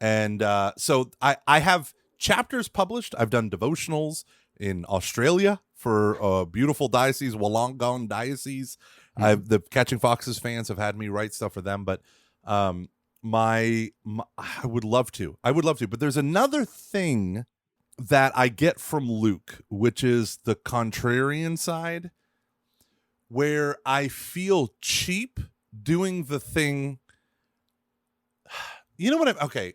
Speaker 2: And so I have chapters published. I've done devotionals in Australia for a beautiful diocese, Wollongong Diocese. The Catching Foxes fans have had me write stuff for them, but I would love to, but there's another thing that I get from Luke, which is the contrarian side, where I feel cheap doing the thing. You know what? I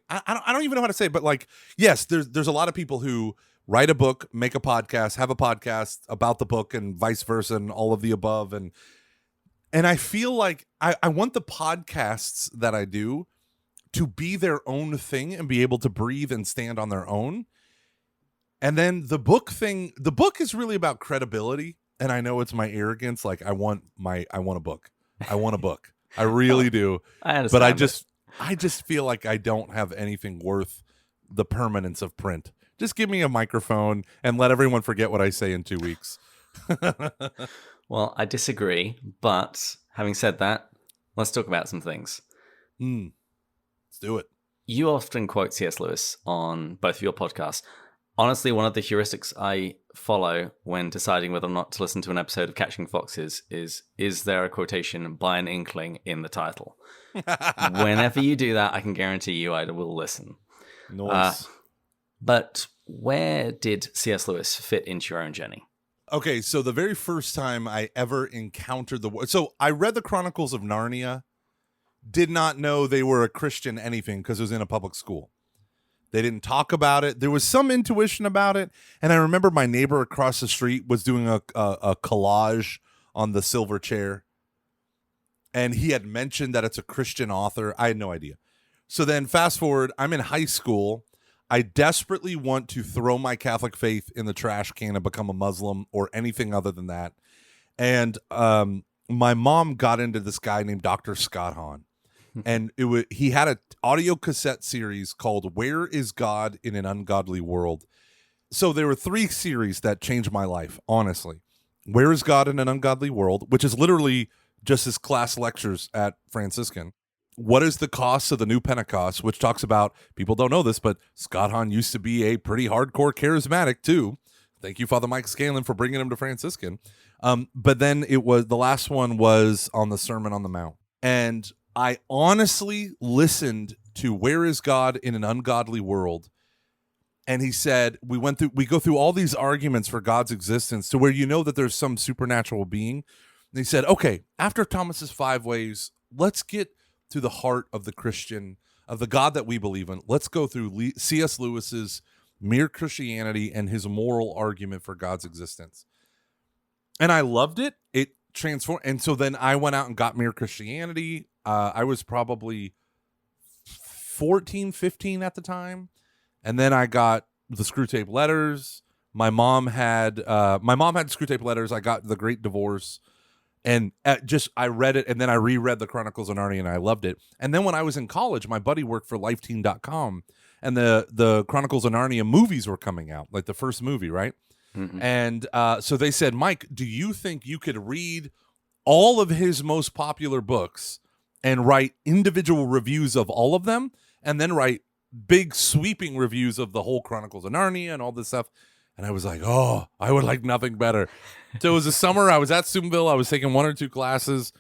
Speaker 2: don't even know how to say it, but like, yes, there's a lot of people who write a book, make a podcast, have a podcast about the book, and vice versa, and all of the above, and I feel like I want the podcasts that I do to be their own thing and be able to breathe and stand on their own. And then the book is really about credibility. And I know it's my arrogance. Like I want a book. I want a book. I really do.
Speaker 1: I understand.
Speaker 2: But I just feel like I don't have anything worth the permanence of print. Just give me a microphone and let everyone forget what I say in 2 weeks.
Speaker 1: Well, I disagree. But having said that, let's talk about some things.
Speaker 2: Let's do it.
Speaker 1: You often quote C.S. Lewis on both of your podcasts. Honestly, one of the heuristics I follow when deciding whether or not to listen to an episode of Catching Foxes is there a quotation by an inkling in the title? Whenever you do that, I can guarantee you I will listen.
Speaker 2: Nice.
Speaker 1: But where did C.S. Lewis fit into your own journey?
Speaker 2: Okay, so the very first time I ever encountered so I read the Chronicles of Narnia, did not know they were a Christian anything because it was in a public school. They didn't talk about it. There was some intuition about it. And I remember my neighbor across the street was doing a collage on the silver chair. And he had mentioned that it's a Christian author. I had no idea. So then fast forward, I'm in high school. I desperately want to throw my Catholic faith in the trash can and become a Muslim or anything other than that. And my mom got into this guy named Dr. Scott Hahn. And he had an audio cassette series called Where is God in an Ungodly World? So there were 3 series that changed my life, honestly. Where is God in an Ungodly World? Which is literally just his class lectures at Franciscan. What is the Cost of the New Pentecost? Which talks about, people don't know this, but Scott Hahn used to be a pretty hardcore charismatic too. Thank you, Father Mike Scanlon, for bringing him to Franciscan. But then the last one was on the Sermon on the Mount. And I honestly listened to Where is God in an Ungodly World? And he said, we go through all these arguments for God's existence to where you know that there's some supernatural being. And he said, okay, after Thomas's 5 ways, let's get to the heart of the Christian, of the God that we believe in. Let's go through C.S. Lewis's Mere Christianity and his moral argument for God's existence. And I loved it. It transformed. And so then I went out and got Mere Christianity. I was probably 14, 15 at the time. And then I got the Screwtape Letters. My mom had Screwtape Letters. I got The Great Divorce. And I read it, and then I reread the Chronicles of Narnia, and I loved it. And then when I was in college, my buddy worked for lifeteam.com, and the Chronicles of Narnia movies were coming out, like the first movie, right? Mm-hmm. And so they said, Mike, do you think you could read all of his most popular books and write individual reviews of all of them, and then write big sweeping reviews of the whole Chronicles of Narnia and all this stuff? And I was like, oh, I would like nothing better. So it was a summer. I was at Steubenville. I was taking 1 or 2 classes.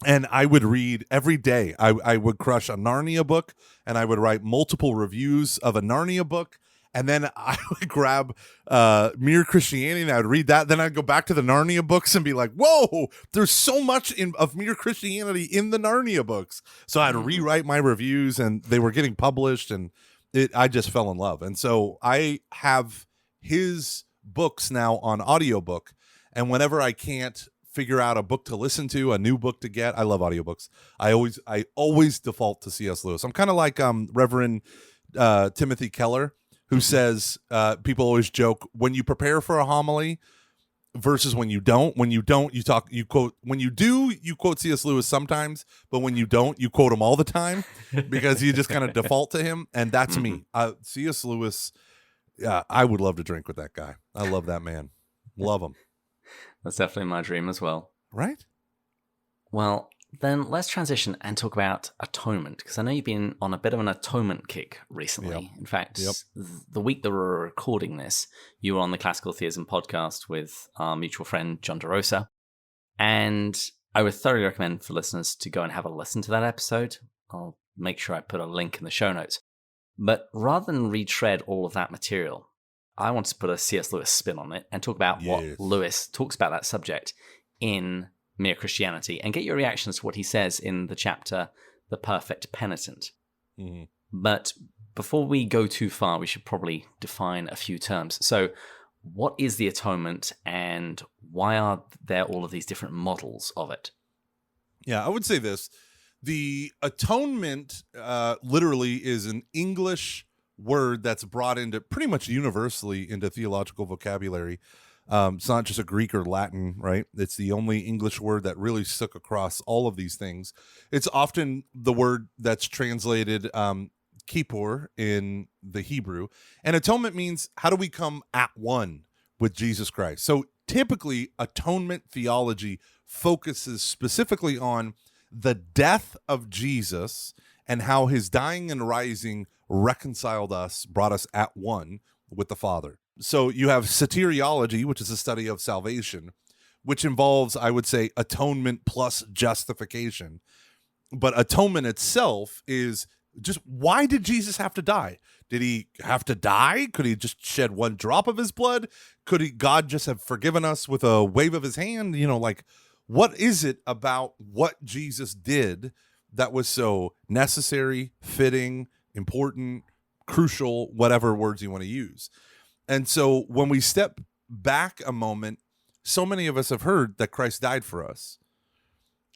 Speaker 2: And I would read every day. I would crush a Narnia book. And I would write multiple reviews of a Narnia book. And then I would grab Mere Christianity and I would read that. Then I'd go back to the Narnia books and be like, whoa, there's so much of Mere Christianity in the Narnia books. So I'd rewrite my reviews and they were getting published. And I just fell in love. And so I have his books now on audiobook, And whenever I can't figure out a book to listen to, a new book to get, I love audiobooks. I always default to C.S. Lewis. I'm kind of like Reverend Timothy Keller, who says people always joke when you prepare for a homily versus when you don't. When you don't, you quote. When you do, you quote C.S. Lewis sometimes, but when you don't, you quote him all the time because you just kind of default to him. And that's me. C.S. Lewis. Yeah, I would love to drink with that guy. I love that man. Love him.
Speaker 1: That's definitely my dream as well.
Speaker 2: Right?
Speaker 1: Well, then let's transition and talk about atonement, because I know you've been on a bit of an atonement kick recently.
Speaker 2: Yep.
Speaker 1: In fact, the week that we're recording this, you were on the Classical Theism podcast with our mutual friend, John DeRosa. And I would thoroughly recommend for listeners to go and have a listen to that episode. I'll make sure I put a link in the show notes. But rather than retread all of that material, I want to put a C.S. Lewis spin on it and talk about what Lewis talks about that subject in Mere Christianity, and get your reactions to what he says in the chapter, The Perfect Penitent. Mm-hmm. But before we go too far, we should probably define a few terms. So what is the atonement, and why are there all of these different models of it?
Speaker 2: Yeah, I would say this. The atonement literally is an English word that's brought into pretty much universally into theological vocabulary. It's not just a Greek or Latin, right? It's the only English word that really stuck across all of these things. It's often the word that's translated kippur in the Hebrew. And atonement means, how do we come at one with Jesus Christ? So typically, atonement theology focuses specifically on the death of Jesus and how his dying and rising reconciled us, brought us at one with the Father. So you have soteriology, which is a study of salvation, which involves, I would say, atonement plus justification. But atonement itself is just, why did Jesus have to die? Did he have to die? Could he just shed one drop of his blood? Could God just have forgiven us with a wave of his hand? What is it about what Jesus did that was so necessary, fitting, important, crucial, whatever words you want to use? And so when we step back a moment, so many of us have heard that Christ died for us,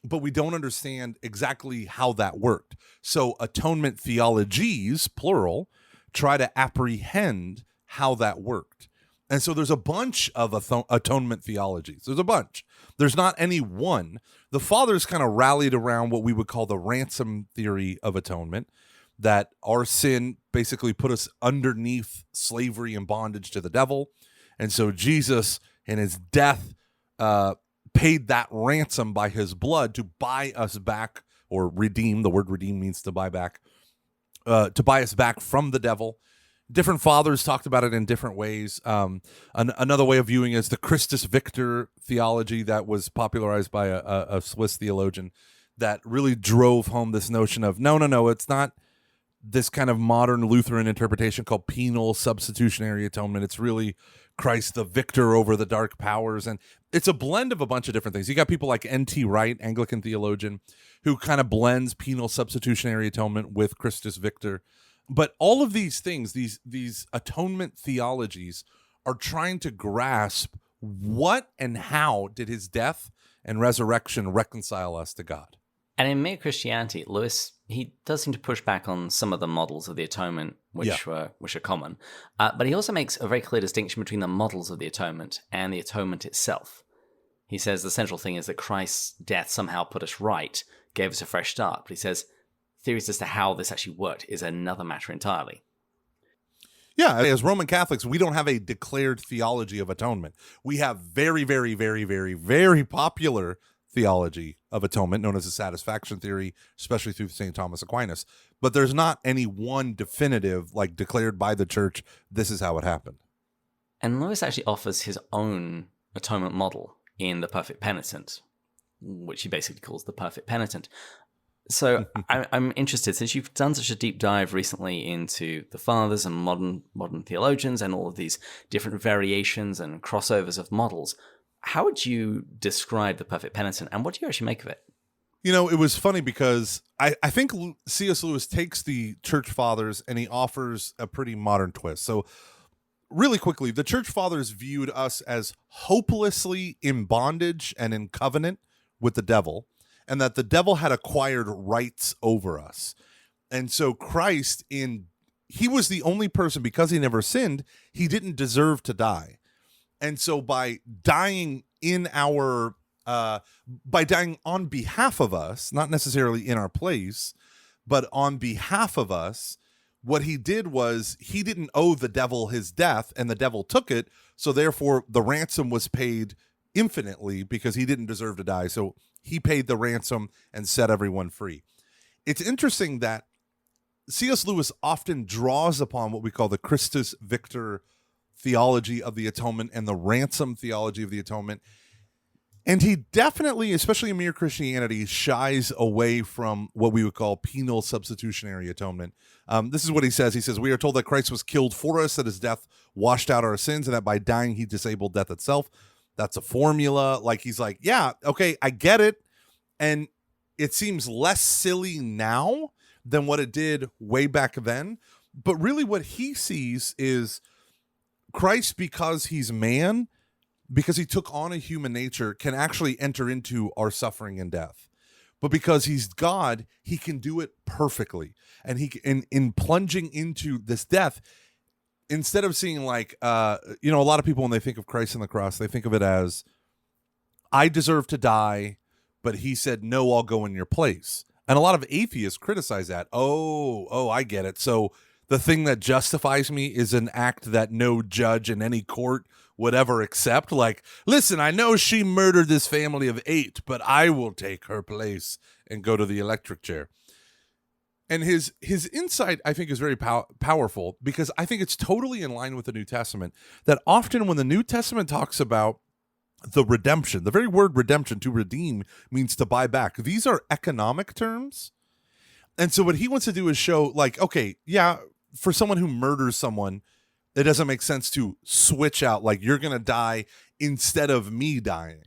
Speaker 2: but we don't understand exactly how that worked. So atonement theologies, plural, try to apprehend how that worked. And so there's a bunch of atonement theologies. There's a bunch. There's not any one. The fathers kind of rallied around what we would call the ransom theory of atonement, that our sin basically put us underneath slavery and bondage to the devil. And so Jesus, in his death, paid that ransom by his blood to buy us back, or redeem. The word redeem means to buy back, to buy us back from the devil. Different fathers talked about it in different ways. Another way of viewing it is the Christus Victor theology that was popularized by a Swiss theologian that really drove home this notion of, no, it's not this kind of modern Lutheran interpretation called penal substitutionary atonement. It's really Christ the victor over the dark powers. And it's a blend of a bunch of different things. You got people like N.T. Wright, Anglican theologian, who kind of blends penal substitutionary atonement with Christus Victor. But all of these things, these atonement theologies, are trying to grasp what and how did his death and resurrection reconcile us to God.
Speaker 1: And in Mere Christianity, Lewis, he does seem to push back on some of the models of the atonement, which are common. But he also makes a very clear distinction between the models of the atonement and the atonement itself. He says the central thing is that Christ's death somehow put us right, gave us a fresh start. But he says theories as to how this actually worked is another matter entirely.
Speaker 2: Yeah, as Roman Catholics, we don't have a declared theology of atonement. We have very, very, very, very, very popular theology of atonement, known as the satisfaction theory, especially through St. Thomas Aquinas. But there's not any one definitive, like declared by the church, this is how it happened.
Speaker 1: And Lewis actually offers his own atonement model in The Perfect Penitent, which he basically calls the Perfect Penitent. So I'm interested, since you've done such a deep dive recently into the fathers and modern theologians and all of these different variations and crossovers of models, how would you describe the Perfect Penitent, and what do you actually make of it?
Speaker 2: It was funny because I think C.S. Lewis takes the church fathers and he offers a pretty modern twist. So really quickly, the church fathers viewed us as hopelessly in bondage and in covenant with the devil, and that the devil had acquired rights over us. And so Christ, he was the only person, because he never sinned, he didn't deserve to die. And so by dying by dying on behalf of us, not necessarily in our place, but on behalf of us, what he did was he didn't owe the devil his death, and the devil took it. So therefore the ransom was paid infinitely because he didn't deserve to die. So he paid the ransom and set everyone free. It's interesting that C.S. Lewis often draws upon what we call the Christus Victor theology of the atonement and the ransom theology of the atonement. And he definitely, especially in Mere Christianity, shies away from what we would call penal substitutionary atonement. This is what he says. He says, "We are told that Christ was killed for us, that his death washed out our sins, and that by dying he disabled death itself." That's a formula. Like, he's like, yeah, okay, I get it. And it seems less silly now than what it did way back then. But really what he sees is Christ, because he's man, because he took on a human nature, can actually enter into our suffering and death. But because he's God, he can do it perfectly. And in plunging into this death, instead of seeing like, a lot of people, when they think of Christ on the cross, they think of it as, I deserve to die, but he said, no, I'll go in your place. And a lot of atheists criticize that. Oh, I get it. So the thing that justifies me is an act that no judge in any court would ever accept. Like, listen, I know she murdered this family of 8, but I will take her place and go to the electric chair. And his insight, I think, is very powerful, because I think it's totally in line with the New Testament, that often when the New Testament talks about the redemption, the very word redemption, to redeem, means to buy back. These are economic terms. And so what he wants to do is show, like, okay, yeah, for someone who murders someone, it doesn't make sense to switch out, like, you're going to die instead of me dying.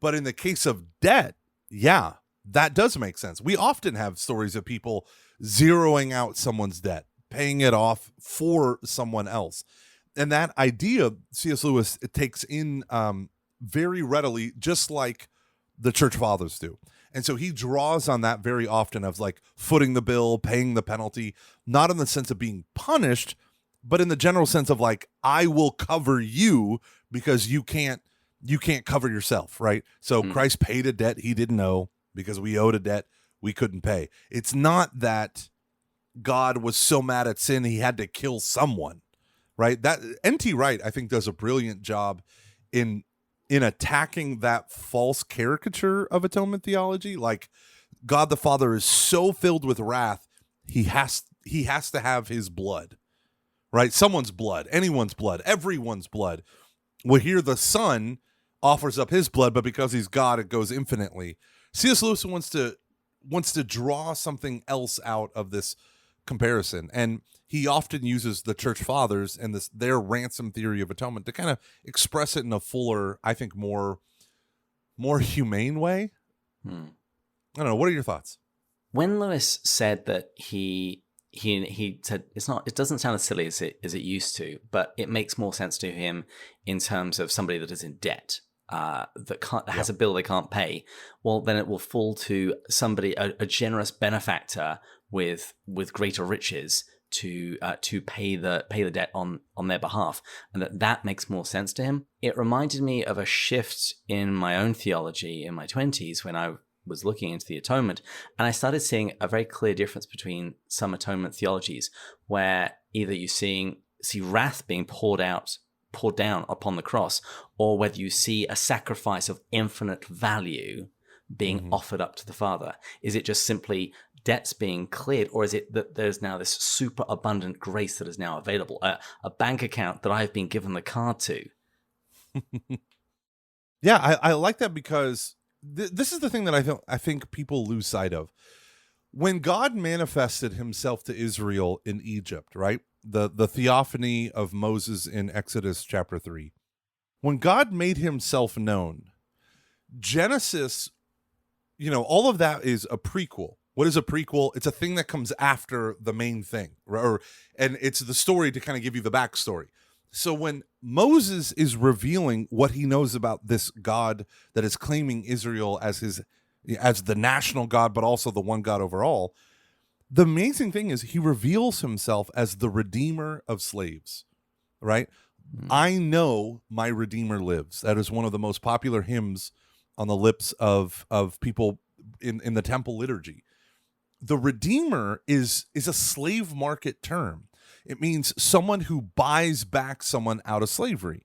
Speaker 2: But in the case of debt, yeah, that does make sense. We often have stories of people zeroing out someone's debt, paying it off for someone else. And that idea, C.S. Lewis, it takes in very readily, just like the church fathers do. And so he draws on that very often, of like footing the bill, paying the penalty, not in the sense of being punished, but in the general sense of like, I will cover you because you can't cover yourself, right? So Christ paid a debt he didn't owe because we owed a debt we couldn't pay. It's not that God was so mad at sin he had to kill someone, right? That N.T. Wright, I think, does a brilliant job in attacking that false caricature of atonement theology. Like, God the Father is so filled with wrath, he has to have his blood, right? Someone's blood, anyone's blood, everyone's blood. Well, here the Son offers up his blood, but because he's God, it goes infinitely. C.S. Lewis wants to draw something else out of this comparison, and he often uses the church fathers and their ransom theory of atonement to kind of express it in a fuller, I think, more humane way. I don't know. What are your thoughts?
Speaker 1: When Lewis said that he said it doesn't sound as silly as it used to, but it makes more sense to him in terms of somebody that is in debt, that has a bill they can't pay. Well, then it will fall to somebody, a generous benefactor with greater riches, to pay the debt on their behalf, and that makes more sense to him. It reminded me of a shift in my own theology in my 20s when I was looking into the atonement, and I started seeing a very clear difference between some atonement theologies, where either you see wrath being poured down upon the cross, or whether you see a sacrifice of infinite value being offered up to the Father. Is it just simply debts being cleared, or is it that there's now this super abundant grace that is now available, a bank account that I've been given the card to?
Speaker 2: Yeah, I like that, because this is the thing that I think people lose sight of. When God manifested himself to Israel in Egypt, right? The theophany of Moses in Exodus chapter 3. When God made himself known, Genesis, all of that is a prequel. What is a prequel? It's a thing that comes after the main thing, and it's the story to kind of give you the backstory. So when Moses is revealing what he knows about this God that is claiming Israel as the national God, but also the one God over all, the amazing thing is he reveals himself as the redeemer of slaves, right? I know my Redeemer lives. That is one of the most popular hymns on the lips of people in the temple liturgy. The Redeemer is a slave market term. It means someone who buys back someone out of slavery.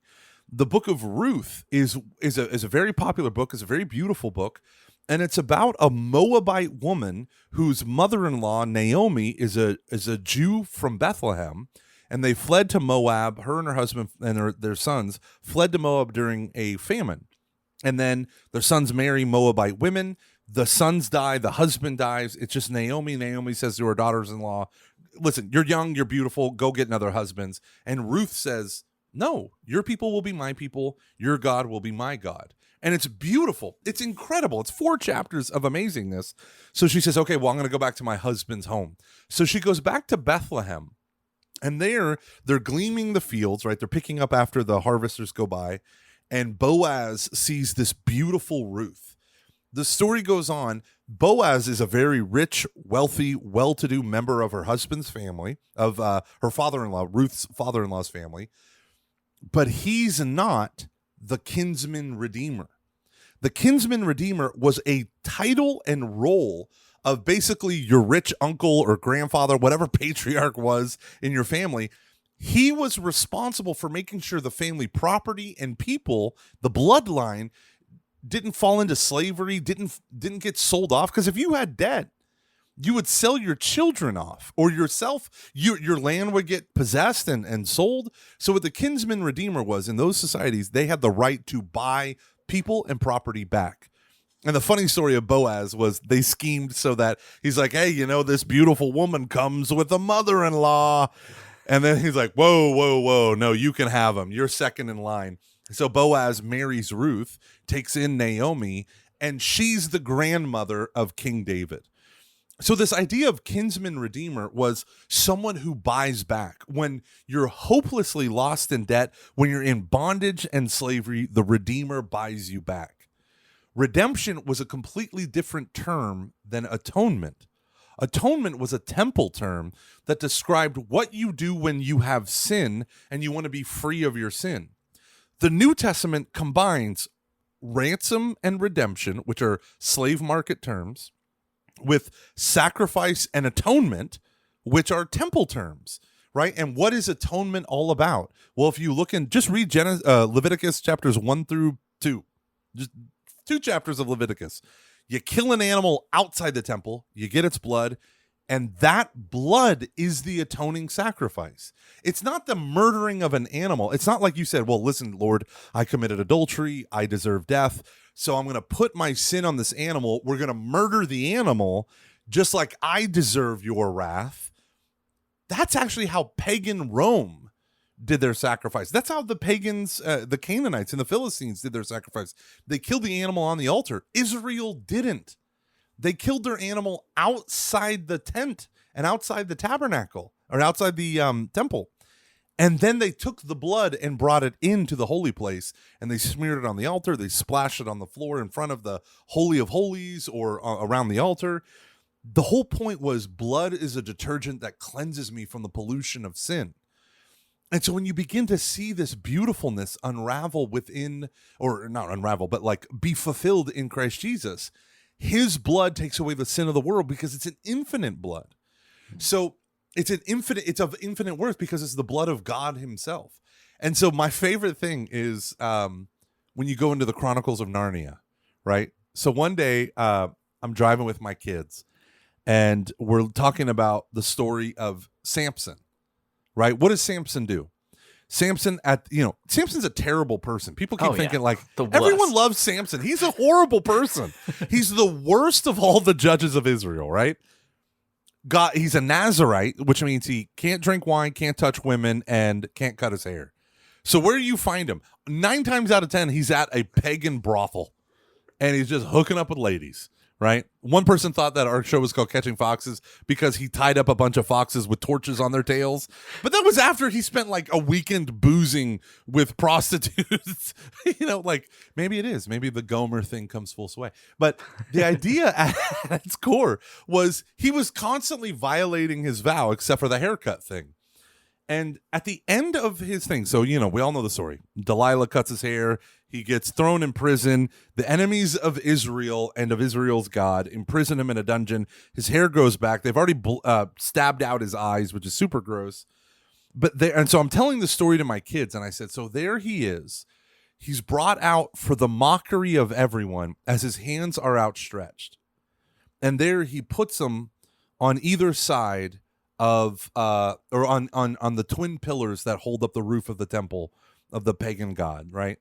Speaker 2: The book of Ruth is a very popular book. It's a very beautiful book. And it's about a Moabite woman whose mother-in-law, Naomi, is a Jew from Bethlehem. And they fled to Moab. Her and her husband and their sons fled to Moab during a famine. And then their sons marry Moabite women. The sons die. The husband dies. It's just Naomi. Naomi says to her daughters-in-law, listen, you're young, you're beautiful, go get another husband. And Ruth says, no, your people will be my people. Your God will be my God. And it's beautiful. It's incredible. It's 4 chapters of amazingness. So she says, okay, well, I'm going to go back to my husband's home. So she goes back to Bethlehem. And they're gleaning the fields, right? They're picking up after the harvesters go by. And Boaz sees this beautiful Ruth. The story goes on. Boaz is a very rich, wealthy, well-to-do member of her husband's family, of her father-in-law, Ruth's father-in-law's family. But he's not the kinsman redeemer. The kinsman redeemer was a title and role of basically your rich uncle or grandfather, whatever patriarch was in your family. He was responsible for making sure the family property and people, the bloodline, didn't fall into slavery, didn't get sold off. Because if you had debt, you would sell your children off, or yourself, your land would get possessed and sold. So what the kinsman redeemer was in those societies, they had the right to buy people and property back. And the funny story of Boaz was they schemed so that he's like, hey, this beautiful woman comes with a mother-in-law. And then he's like, whoa, no, you can have him. You're second in line. So Boaz marries Ruth, takes in Naomi, and she's the grandmother of King David. So this idea of kinsman redeemer was someone who buys back. When you're hopelessly lost in debt, when you're in bondage and slavery, the redeemer buys you back. Redemption was a completely different term than atonement. Atonement was a temple term that described what you do when you have sin and you want to be free of your sin. The New Testament combines ransom and redemption, which are slave market terms, with sacrifice and atonement, which are temple terms, right? And what is atonement all about? Well, if you look in, just read Leviticus chapters 1 through 2, just 2 chapters of Leviticus. You kill an animal outside the temple, you get its blood, and that blood is the atoning sacrifice. It's not the murdering of an animal. It's not like you said, well, listen, Lord, I committed adultery, I deserve death, so I'm going to put my sin on this animal. We're going to murder the animal just like I deserve your wrath. That's actually how pagan Rome did their sacrifice. That's how the pagans, the Canaanites and the Philistines did their sacrifice. They killed the animal on the altar. Israel didn't. They killed their animal outside the tent and outside the tabernacle, or outside the temple. And then they took the blood and brought it into the holy place, and they smeared it on the altar. They splashed it on the floor in front of the Holy of Holies or around the altar. The whole point was blood is a detergent that cleanses me from the pollution of sin. And so when you begin to see this beautifulness unravel within, or not unravel, but like be fulfilled in Christ Jesus, his blood takes away the sin of the world because it's an infinite blood. So it's of infinite worth because it's the blood of God himself. And so my favorite thing is when you go into the Chronicles of Narnia, right? So one day I'm driving with my kids and we're talking about the story of Samson, right? What does Samson do? Samson's a terrible person. People keep thinking everyone loves Samson. He's a horrible person. He's the worst of all the judges of Israel, right? He's a Nazirite, which means he can't drink wine, can't touch women, and can't cut his hair. So where do you find him? 9 times out of 10, he's at a pagan brothel, and he's just hooking up with ladies, right? One person thought that our show was called Catching Foxes because he tied up a bunch of foxes with torches on their tails. But that was after he spent like a weekend boozing with prostitutes. Like maybe it is. Maybe the Gomer thing comes full sway. But the idea at its core was he was constantly violating his vow, except for the haircut thing. And at the end of his thing, so, we all know the story. Delilah cuts his hair. He gets thrown in prison. The enemies of Israel and of Israel's God imprison him in a dungeon. His hair grows back. They've already stabbed out his eyes, which is super gross. And so I'm telling the story to my kids, and I said, so there he is. He's brought out for the mockery of everyone as his hands are outstretched. And there he puts them on either side of or on the twin pillars that hold up the roof of the temple of the pagan god, right?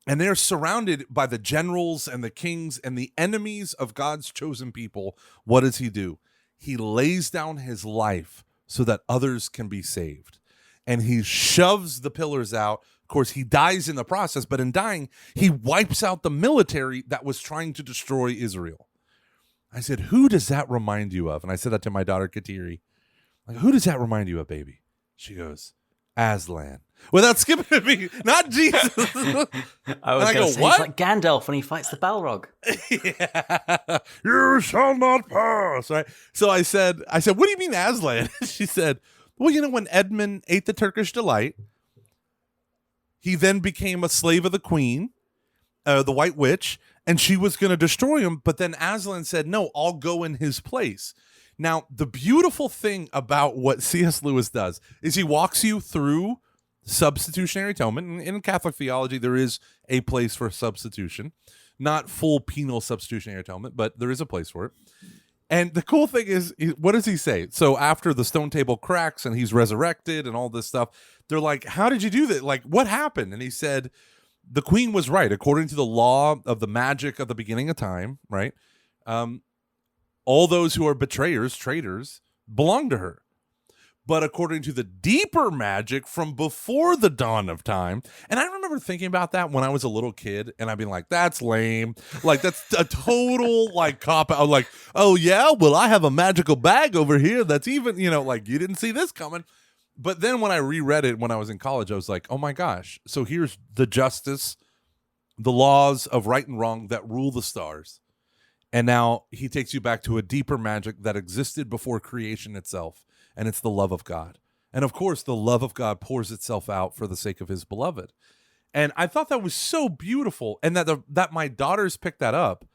Speaker 2: And they're surrounded by the generals and the kings and the enemies of God's chosen people. What does he do? He lays down his life so that others can be saved. And he shoves the pillars out. Of course, he dies in the process, but in dying, he wipes out the military that was trying to destroy Israel. I said, who does that remind you of? And I said that to my daughter, Kateri. Like, who does that remind you of, baby? She goes, Aslan. Without skipping a beat, not Jesus.
Speaker 1: I was going to say, it's like Gandalf when he fights the Balrog.
Speaker 2: Yeah. You shall not pass. Right. So I said, what do you mean Aslan? She said, well, when Edmund ate the Turkish delight, he then became a slave of the queen, the White Witch, and she was going to destroy him. But then Aslan said, no, I'll go in his place. Now, the beautiful thing about what C.S. Lewis does is he walks you through substitutionary atonement. In Catholic theology, there is a place for substitution, not full penal substitutionary atonement, but there is a place for it. And the cool thing is, what does he say? So after the stone table cracks and he's resurrected and all this stuff, they're like, how did you do that? Like, what happened? And he said, the queen was right. According to the law of the magic of the beginning of time, right? All those who are betrayers, traitors, belong to her. But according to the deeper magic from before the dawn of time, and I remember thinking about that when I was a little kid, and I'd be like, that's lame. Like, that's a total, like, cop-out. Like, oh, yeah, well, I have a magical bag over here that's even, like, you didn't see this coming. But then when I reread it when I was in college, I was like, oh, my gosh. So here's the justice, the laws of right and wrong that rule the stars. And now he takes you back to a deeper magic that existed before creation itself, and it's the love of God. And of course, the love of God pours itself out for the sake of his beloved. And I thought that was so beautiful, and that my daughters picked that up,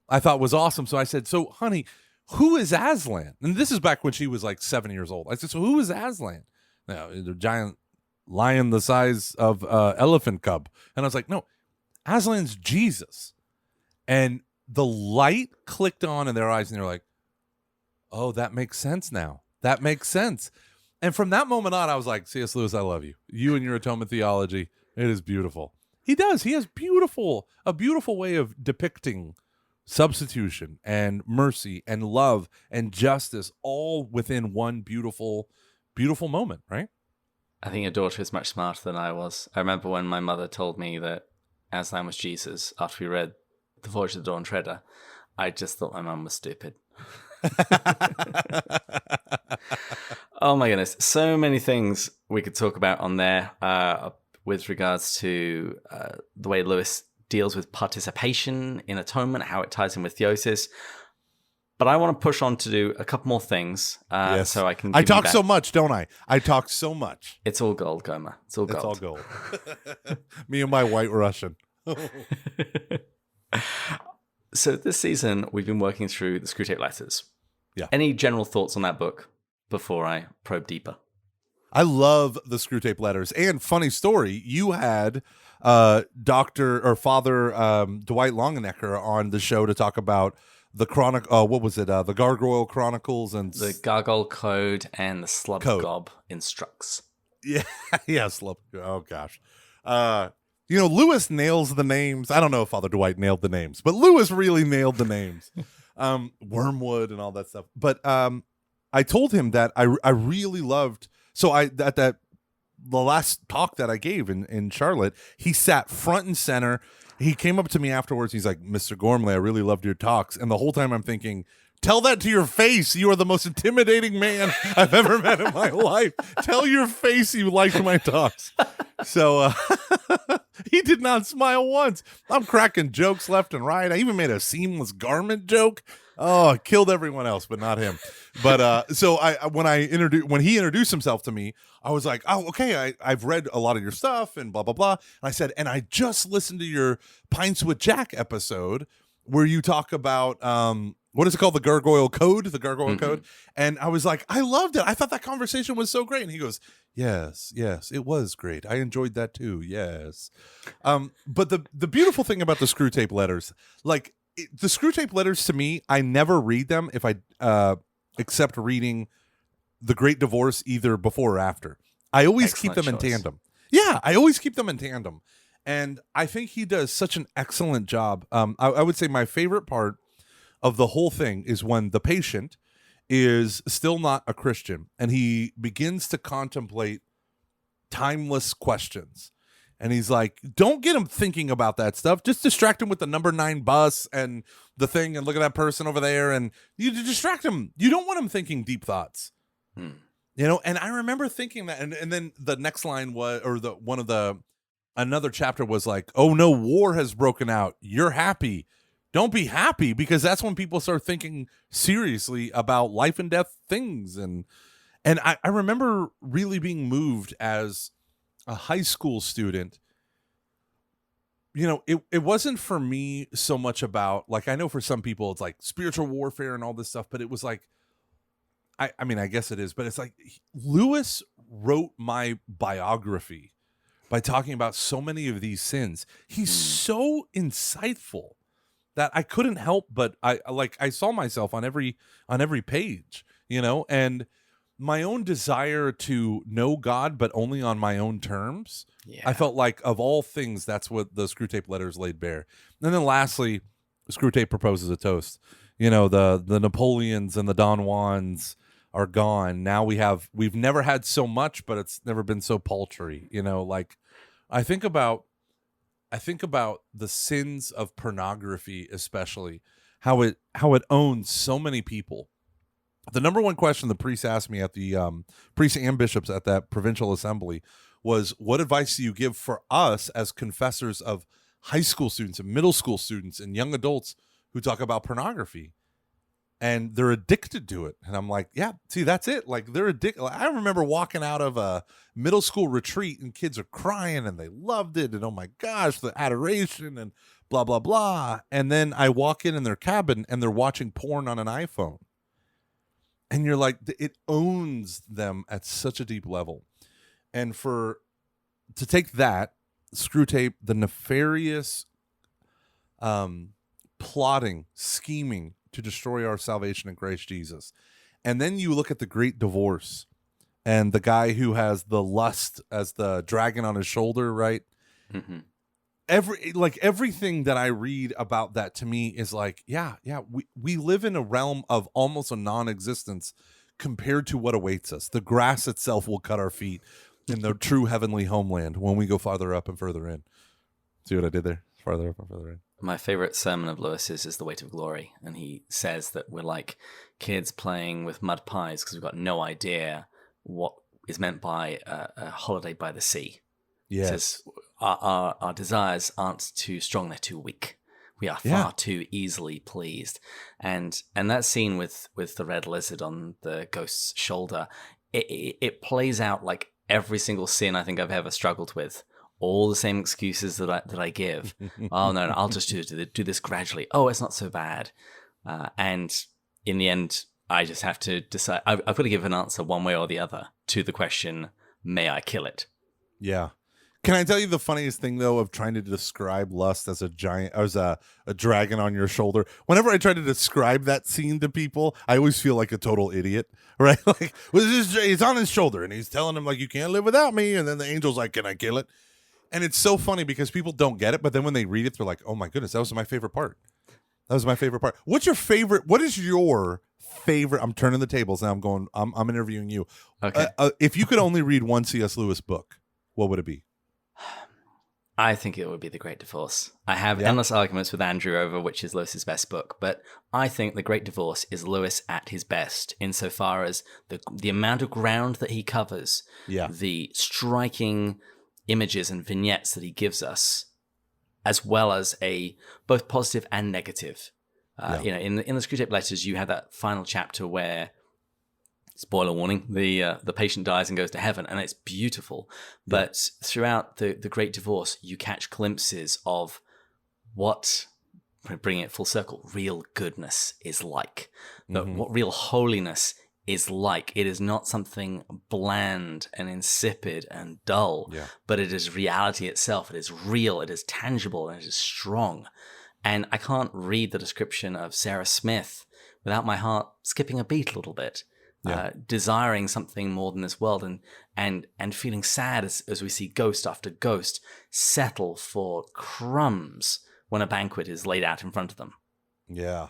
Speaker 2: I thought was awesome. So I said, so honey, who is Aslan? And this is back when she was like 7 years old. I said, so who is Aslan? Now, the giant lion the size of elephant cub. And I was like, no, Aslan's Jesus. And the light clicked on in their eyes, and they're like, oh, that makes sense now. That makes sense. And from that moment on, I was like, C.S. Lewis, I love you. You and your atonement theology, it is beautiful. He does. He has a beautiful way of depicting substitution and mercy and love and justice all within one beautiful, beautiful moment, right?
Speaker 1: I think your daughter is much smarter than I was. I remember when my mother told me that Aslan was Jesus after we read The Voyage of the Dawn Treader, I just thought my mum was stupid. Oh my goodness. So many things we could talk about on there with regards to the way Lewis deals with participation in atonement, how it ties in with theosis. But I want to push on to do a couple more things
Speaker 2: yes.
Speaker 1: So I can...
Speaker 2: I talk so much, don't I? I talk so much.
Speaker 1: It's all gold, Gomer. It's all gold.
Speaker 2: It's all gold. Me and my white Russian.
Speaker 1: So this season, we've been working through the Screwtape Letters.
Speaker 2: Yeah.
Speaker 1: Any general thoughts on that book before I probe deeper?
Speaker 2: I love the Screwtape Letters. And funny story, you had Dr. or Father Dwight Longenecker on the show to talk about the what was it? The Gargoyle Chronicles and
Speaker 1: the Gargoyle Code and the Slub
Speaker 2: Code.
Speaker 1: Gob Instructs.
Speaker 2: Yeah, yeah, Slub. Oh gosh. Lewis nails the names. I don't know if Father Dwight nailed the names, but Lewis really nailed the names. Wormwood and all that stuff. But I told him that I really loved. So the last talk that I gave in Charlotte, he sat front and center. he came up to me afterwards. He's like, Mr. Gormley, I really loved your talks. And the whole time I'm thinking, tell that to your face. You are the most intimidating man I've ever met in my life. Tell your face you liked my talks. So he did not smile once. I'm cracking jokes left and right. I even made a seamless garment joke. Oh, I killed everyone else, but not him. But so when he introduced himself to me, I was like, oh, okay, I've read a lot of your stuff and blah, blah, blah. And I said, and I just listened to your Pints with Jack episode where you talk about what is it called? The Gargoyle Code, Code. And I was like, I loved it. I thought that conversation was so great. And he goes, yes, it was great. I enjoyed that too. Yes. But the beautiful thing about the Screwtape Letters, like the Screwtape Letters to me, I never read them if I except reading The Great Divorce either before or after. I always keep them in tandem. Yeah, I always keep them in tandem. And I think he does such an excellent job. I would say my favorite part of the whole thing is when the patient is still not a Christian and he begins to contemplate timeless questions. And he's like, don't get him thinking about that stuff. Just distract him with the number 9 bus and the thing and look at that person over there. And you distract him. You don't want him thinking deep thoughts. You know, and I remember thinking that. And then the next line was, or another chapter was like, oh no, war has broken out. You're happy. Don't be happy, because that's when people start thinking seriously about life and death things. And I remember really being moved as a high school student. You know, it wasn't for me so much about, like, I know for some people it's like spiritual warfare and all this stuff, but it was like, I mean, I guess it is, but it's like Lewis wrote my biography by talking about so many of these sins. He's so insightful that I couldn't help but I saw myself on every page, you know, and my own desire to know God, but only on my own terms. Yeah. I felt like of all things, that's what the Screwtape Letters laid bare. And then lastly, Screwtape proposes a toast. You know, the Napoleons and the Don Juans are gone. Now we've never had so much, but it's never been so paltry. You know, like I think about the sins of pornography, especially how it owns so many people. The number one question the priest asked me at the priests and bishops at that provincial assembly was, what advice do you give for us as confessors of high school students and middle school students and young adults who talk about pornography? And they're addicted to it. And I'm like, yeah, see, that's it. Like, they're addicted. I remember walking out of a middle school retreat and kids are crying and they loved it. And oh my gosh, the adoration and blah, blah, blah. And then I walk in their cabin and they're watching porn on an iPhone. And you're like, it owns them at such a deep level. And to take that, Screwtape, the nefarious plotting, scheming to destroy our salvation in Christ Jesus. And then you look at the Great Divorce and the guy who has the lust as the dragon on his shoulder, right? Mm-hmm. Everything that I read about that to me is like, yeah, we live in a realm of almost a non-existence compared to what awaits us. The grass itself will cut our feet in the true heavenly homeland when we go farther up and further in. See what I did there? Farther up and further in.
Speaker 1: My favorite sermon of Lewis's is The Weight of Glory, and he says that we're like kids playing with mud pies because we've got no idea what is meant by a holiday by the sea. Yes. He says our desires aren't too strong, they're too weak. We are far too easily pleased. And that scene with the red lizard on the ghost's shoulder, it plays out like every single sin I think I've ever struggled with. All the same excuses that I give. Oh no, I'll just do this gradually. Oh, it's not so bad. And in the end, I just have to decide. I've got to give an answer one way or the other to the question: may I kill it?
Speaker 2: Yeah. Can I tell you the funniest thing though of trying to describe lust as a dragon on your shoulder? Whenever I try to describe that scene to people, I always feel like a total idiot, right? Like, he's on his shoulder and he's telling him like, you can't live without me, and then the angel's like, can I kill it? And it's so funny because people don't get it, but then when they read it, they're like, oh my goodness, that was my favorite part. What is your favorite? I'm turning the tables now. I'm interviewing you. Okay. If you could only read one C.S. Lewis book, what would it be?
Speaker 1: I think it would be The Great Divorce. I have
Speaker 2: Yeah.
Speaker 1: endless arguments with Andrew over which is Lewis's best book, but I think The Great Divorce is Lewis at his best insofar as the amount of ground that he covers,
Speaker 2: Yeah.
Speaker 1: the striking images and vignettes that he gives us, as well as a both positive and negative. In the Screwtape Letters, you have that final chapter where, spoiler warning, the patient dies and goes to heaven, and it's beautiful. But throughout the Great Divorce, you catch glimpses of what, bringing it full circle, real goodness is like. What real holiness is like. It is not something bland and insipid and dull, but it is reality itself. It is real, it is tangible, and it is strong. And I can't read the description of Sarah Smith without my heart skipping a beat a little bit. Desiring something more than this world, and feeling sad as we see ghost after ghost settle for crumbs when a banquet is laid out in front of them.
Speaker 2: Yeah,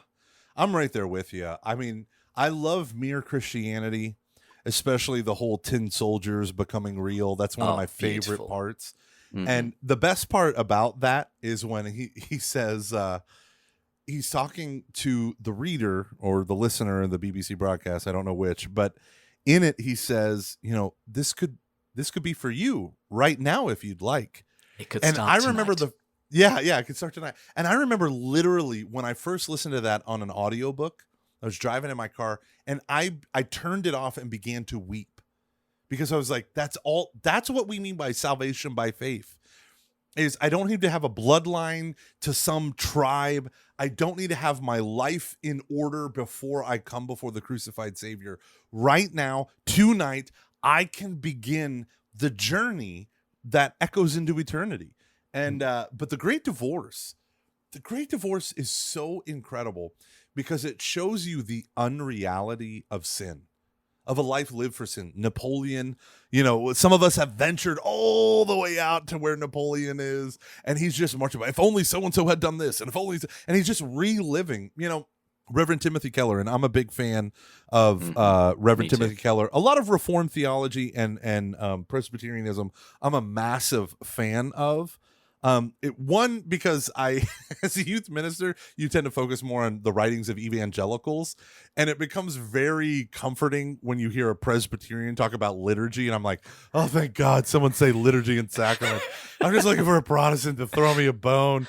Speaker 2: I'm right there with you. I mean, I love mere Christianity, especially the whole tin soldiers becoming real. That's one of my favorite parts. And the best part about that is when he says, he's talking to the reader or the listener in the BBC broadcast. I don't know which, but in it, he says, this could be for you right now, if you'd like.
Speaker 1: It could
Speaker 2: and
Speaker 1: start
Speaker 2: I
Speaker 1: tonight.
Speaker 2: remember it could start tonight. And I remember literally when I first listened to that on an audiobook, I was driving in my car and I turned it off and began to weep because I was like, that's what we mean by salvation by faith. Is I don't need to have a bloodline to some tribe. I don't need to have my life in order before I come before the crucified Savior. Right now, tonight, I can begin the journey that echoes into eternity. And but the Great Divorce is so incredible because it shows you the unreality of sin, of a life lived for sin. Napoleon, some of us have ventured all the way out to where Napoleon is, and he's just marching by. If only so-and-so had done this, and and he's just reliving, Reverend Timothy Keller, and I'm a big fan of Reverend Timothy Keller. A lot of Reformed theology and Presbyterianism I'm a massive fan of. Because I, as a youth minister, you tend to focus more on the writings of evangelicals, and it becomes very comforting when you hear a Presbyterian talk about liturgy, and I'm like, oh, thank God someone say liturgy and sacrament. I'm just looking for a Protestant to throw me a bone,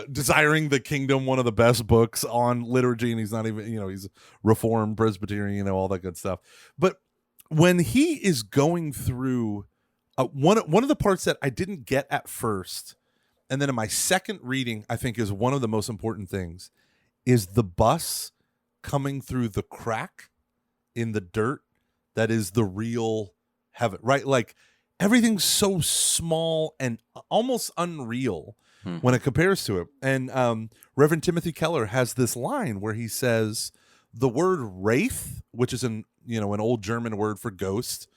Speaker 2: Desiring the Kingdom, one of the best books on liturgy, and he's not even, he's Reformed Presbyterian, all that good stuff. But when he is going through one of the parts that I didn't get at first, and then in my second reading, I think is one of the most important things, is the bus coming through the crack in the dirt that is the real heaven, right? Like everything's so small and almost unreal when it compares to it. And Reverend Timothy Keller has this line where he says the word wraith, which is an old German word for ghost,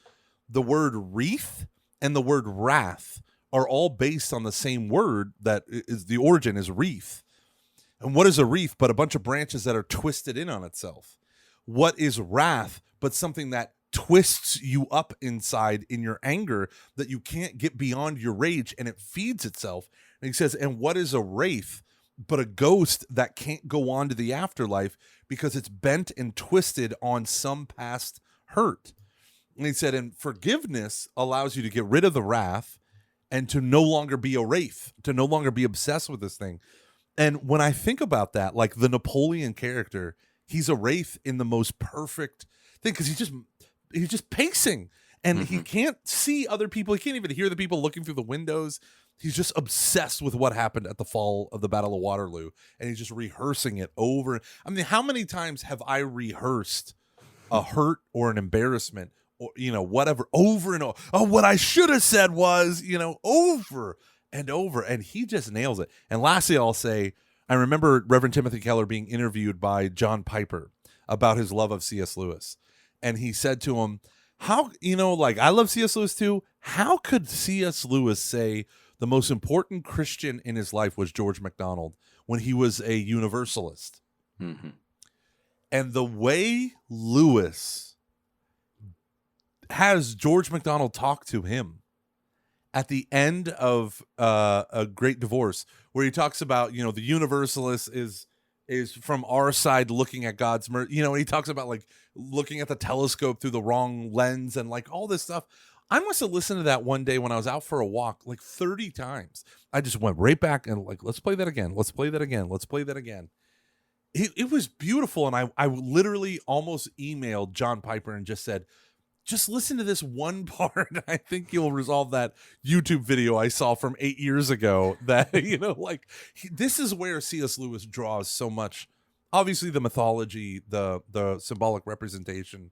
Speaker 2: the word wreath and the word wrath are all based on the same word that is the origin is wreath. And what is a wreath but a bunch of branches that are twisted in on itself? What is wrath but something that twists you up inside in your anger that you can't get beyond your rage, and it feeds itself? And he says, and what is a wraith but a ghost that can't go on to the afterlife because it's bent and twisted on some past hurt? And he said, and forgiveness allows you to get rid of the wrath and to no longer be a wraith, to no longer be obsessed with this thing. And when I think about that, like the Napoleon character, he's a wraith in the most perfect thing because he's just pacing and he can't see other people. He can't even hear the people looking through the windows. He's just obsessed with what happened at the fall of the Battle of Waterloo, and he's just rehearsing it over. I mean, how many times have I rehearsed a hurt or an embarrassment or, whatever, over and over? Oh, what I should have said was, over and over. And he just nails it. And lastly, I'll say, I remember Reverend Timothy Keller being interviewed by John Piper about his love of C.S. Lewis. And he said to him, how, I love C.S. Lewis too. How could C.S. Lewis say the most important Christian in his life was George MacDonald when he was a Universalist? And the way Lewis has George MacDonald talk to him at the end of A Great Divorce, where he talks about, the universalist is from our side looking at God's mercy. And he talks about like looking at the telescope through the wrong lens and like all this stuff. I must have listened to that one day when I was out for a walk like 30 times. I just went right back and like, let's play that again. Let's play that again. Let's play that again. It was beautiful. And I literally almost emailed John Piper and just said, just listen to this one part. I think you'll resolve that YouTube video I saw from 8 years ago that, this is where C.S. Lewis draws so much, obviously the mythology, the symbolic representation,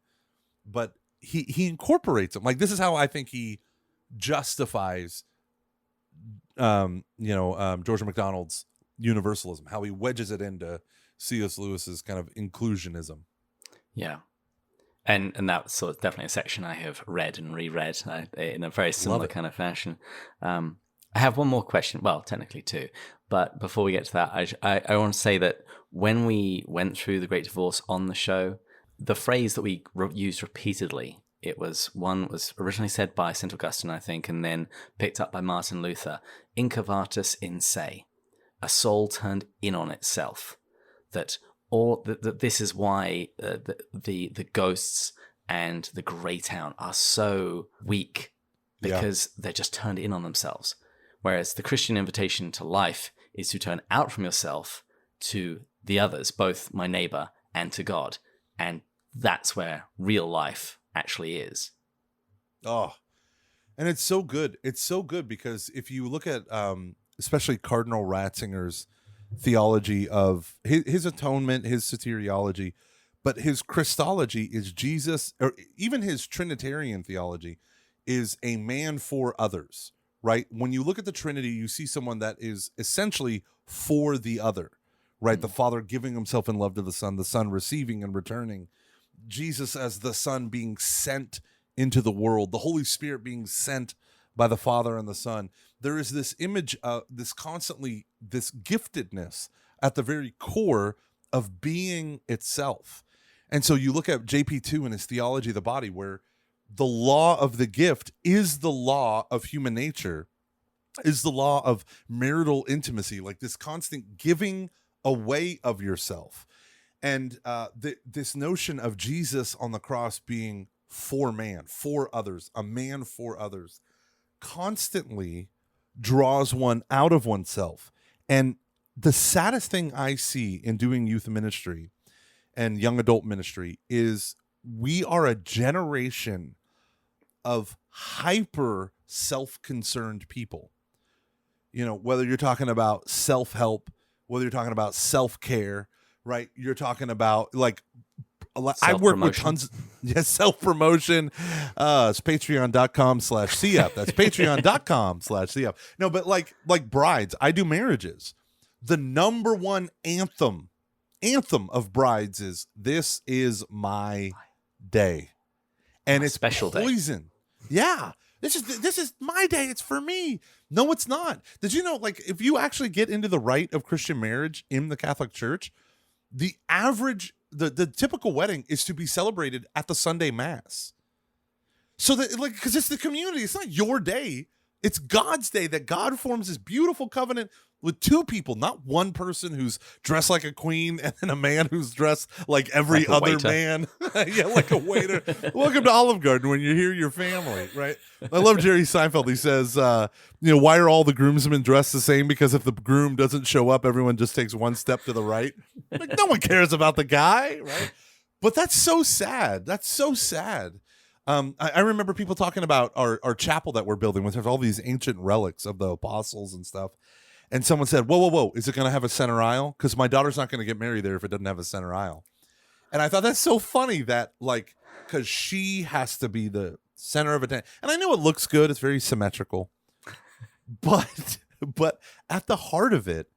Speaker 2: but he incorporates them. Like, this is how I think he justifies, George MacDonald's universalism, how he wedges it into C.S. Lewis's kind of inclusionism.
Speaker 1: Yeah. And that's sort of definitely a section I have read and reread in a very similar kind of fashion. I have one more question. Well, technically two. But before we get to that, I want to say that when we went through The Great Divorce on the show, the phrase that we used repeatedly, one was originally said by St. Augustine, I think, and then picked up by Martin Luther, incurvatus in se, a soul turned in on itself, that this is why the ghosts and the grey town are so weak, because they're just turned in on themselves. Whereas the Christian invitation to life is to turn out from yourself to the others, both my neighbor and to God. And that's where real life actually is.
Speaker 2: Oh, and it's so good. It's so good because if you look at especially Cardinal Ratzinger's theology of his atonement, his soteriology, but his Christology is Jesus, or even his Trinitarian theology is a man for others, right? When you look at the Trinity, you see someone that is essentially for the other, right? The Father giving himself in love to the Son receiving and returning, Jesus as the Son being sent into the world, the Holy Spirit being sent by the Father and the Son. There is this image of this giftedness at the very core of being itself. And so you look at JP2 and his theology of the body, where the law of the gift is the law of human nature, is the law of marital intimacy, like this constant giving away of yourself. And this notion of Jesus on the cross being for man, for others, a man for others, constantly draws one out of oneself. And the saddest thing I see in doing youth ministry and young adult ministry is we are a generation of hyper self-concerned people. Whether you're talking about self-help, whether you're talking about self-care, right? You're talking about like, I work with tons of self-promotion. It's patreon.com/CF. That's patreon.com/CF. No, but like brides, I do marriages. The number one anthem of brides is "This is my day," and it's
Speaker 1: special
Speaker 2: poison. Day. Yeah, this is my day. It's for me. No, it's not. Did you know? Like, if you actually get into the rite of Christian marriage in the Catholic Church, the average. The typical wedding is to be celebrated at the Sunday Mass. So that, like, because it's the community, it's not your day. It's God's day that God forms this beautiful covenant with two people, not one person who's dressed like a queen and then a man who's dressed like every
Speaker 1: like
Speaker 2: other man. Yeah, like a waiter. Welcome to Olive Garden. When you're here, your family, right? I love Jerry Seinfeld. He says, why are all the groomsmen dressed the same? Because if the groom doesn't show up, everyone just takes one step to the right. Like, no one cares about the guy, right? But that's so sad. That's so sad. I remember people talking about our chapel that we're building, which has all these ancient relics of the apostles and stuff. And someone said, whoa, is it going to have a center aisle? Because my daughter's not going to get married there if it doesn't have a center aisle. And I thought that's so funny that, like, because she has to be the center of attention. And I know it looks good. It's very symmetrical. But at the heart of it,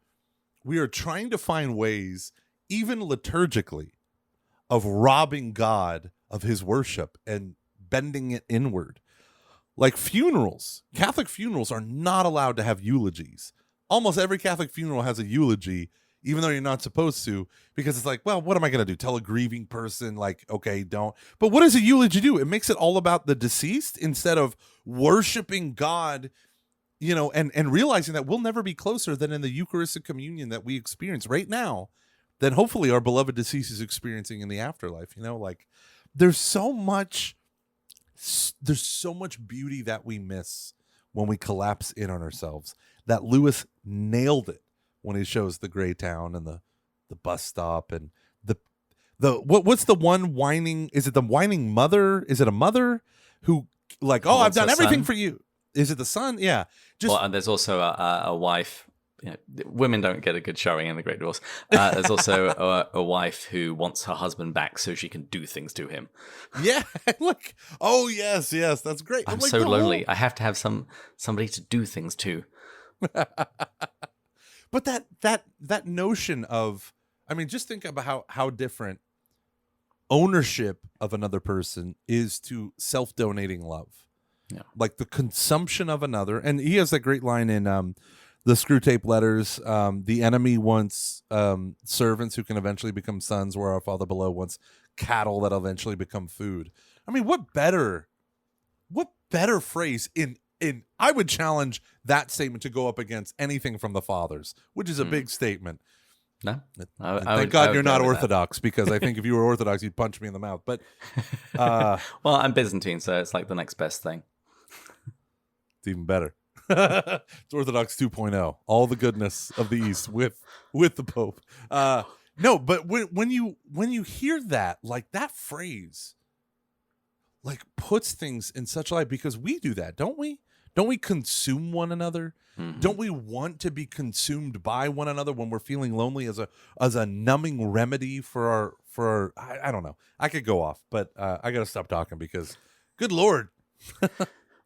Speaker 2: we are trying to find ways, even liturgically, of robbing God of his worship and bending it inward. Like funerals. Catholic funerals are not allowed to have eulogies. Almost every Catholic funeral has a eulogy, even though you're not supposed to, because it's like, well, what am I going to do? Tell a grieving person, like, okay, don't. But what does a eulogy do? It makes it all about the deceased instead of worshiping God, and realizing that we'll never be closer than in the Eucharistic communion that we experience right now, than hopefully our beloved deceased is experiencing in the afterlife. Like there's so much beauty that we miss when we collapse in on ourselves, that Lewis nailed it when he shows the gray town and the bus stop and what's the one whining? Is it the whining mother? Is it a mother who like, oh, I've done everything for you? Is it the son? Yeah.
Speaker 1: And there's also a wife. Women don't get a good showing in the Great Divorce. There's also a wife who wants her husband back so she can do things to him.
Speaker 2: Yeah, like, oh yes, that's great.
Speaker 1: I'm like, so lonely. I have to have somebody to do things to.
Speaker 2: But that notion of, I mean, just think about how different ownership of another person is to self-donating love.
Speaker 1: Yeah,
Speaker 2: like the consumption of another. And he has that great line in the Screwtape Letters. The enemy wants servants who can eventually become sons, where our Father below wants cattle that eventually become food. I mean, what better phrase in I would challenge that statement to go up against anything from the Fathers, which is a big statement.
Speaker 1: No,
Speaker 2: thank God you're not Orthodox, because I think if you were Orthodox, you'd punch me in the mouth. But
Speaker 1: well, I'm Byzantine, so it's like the next best thing.
Speaker 2: It's even better. It's Orthodox 2.0. All the goodness of the East with the Pope. No, but when you hear that, like that phrase, like puts things in such light, because we do that, don't we? Don't we consume one another? Mm-hmm. Don't we want to be consumed by one another when we're feeling lonely as a numbing remedy for our I don't know. I could go off, but I got to stop talking because, good Lord.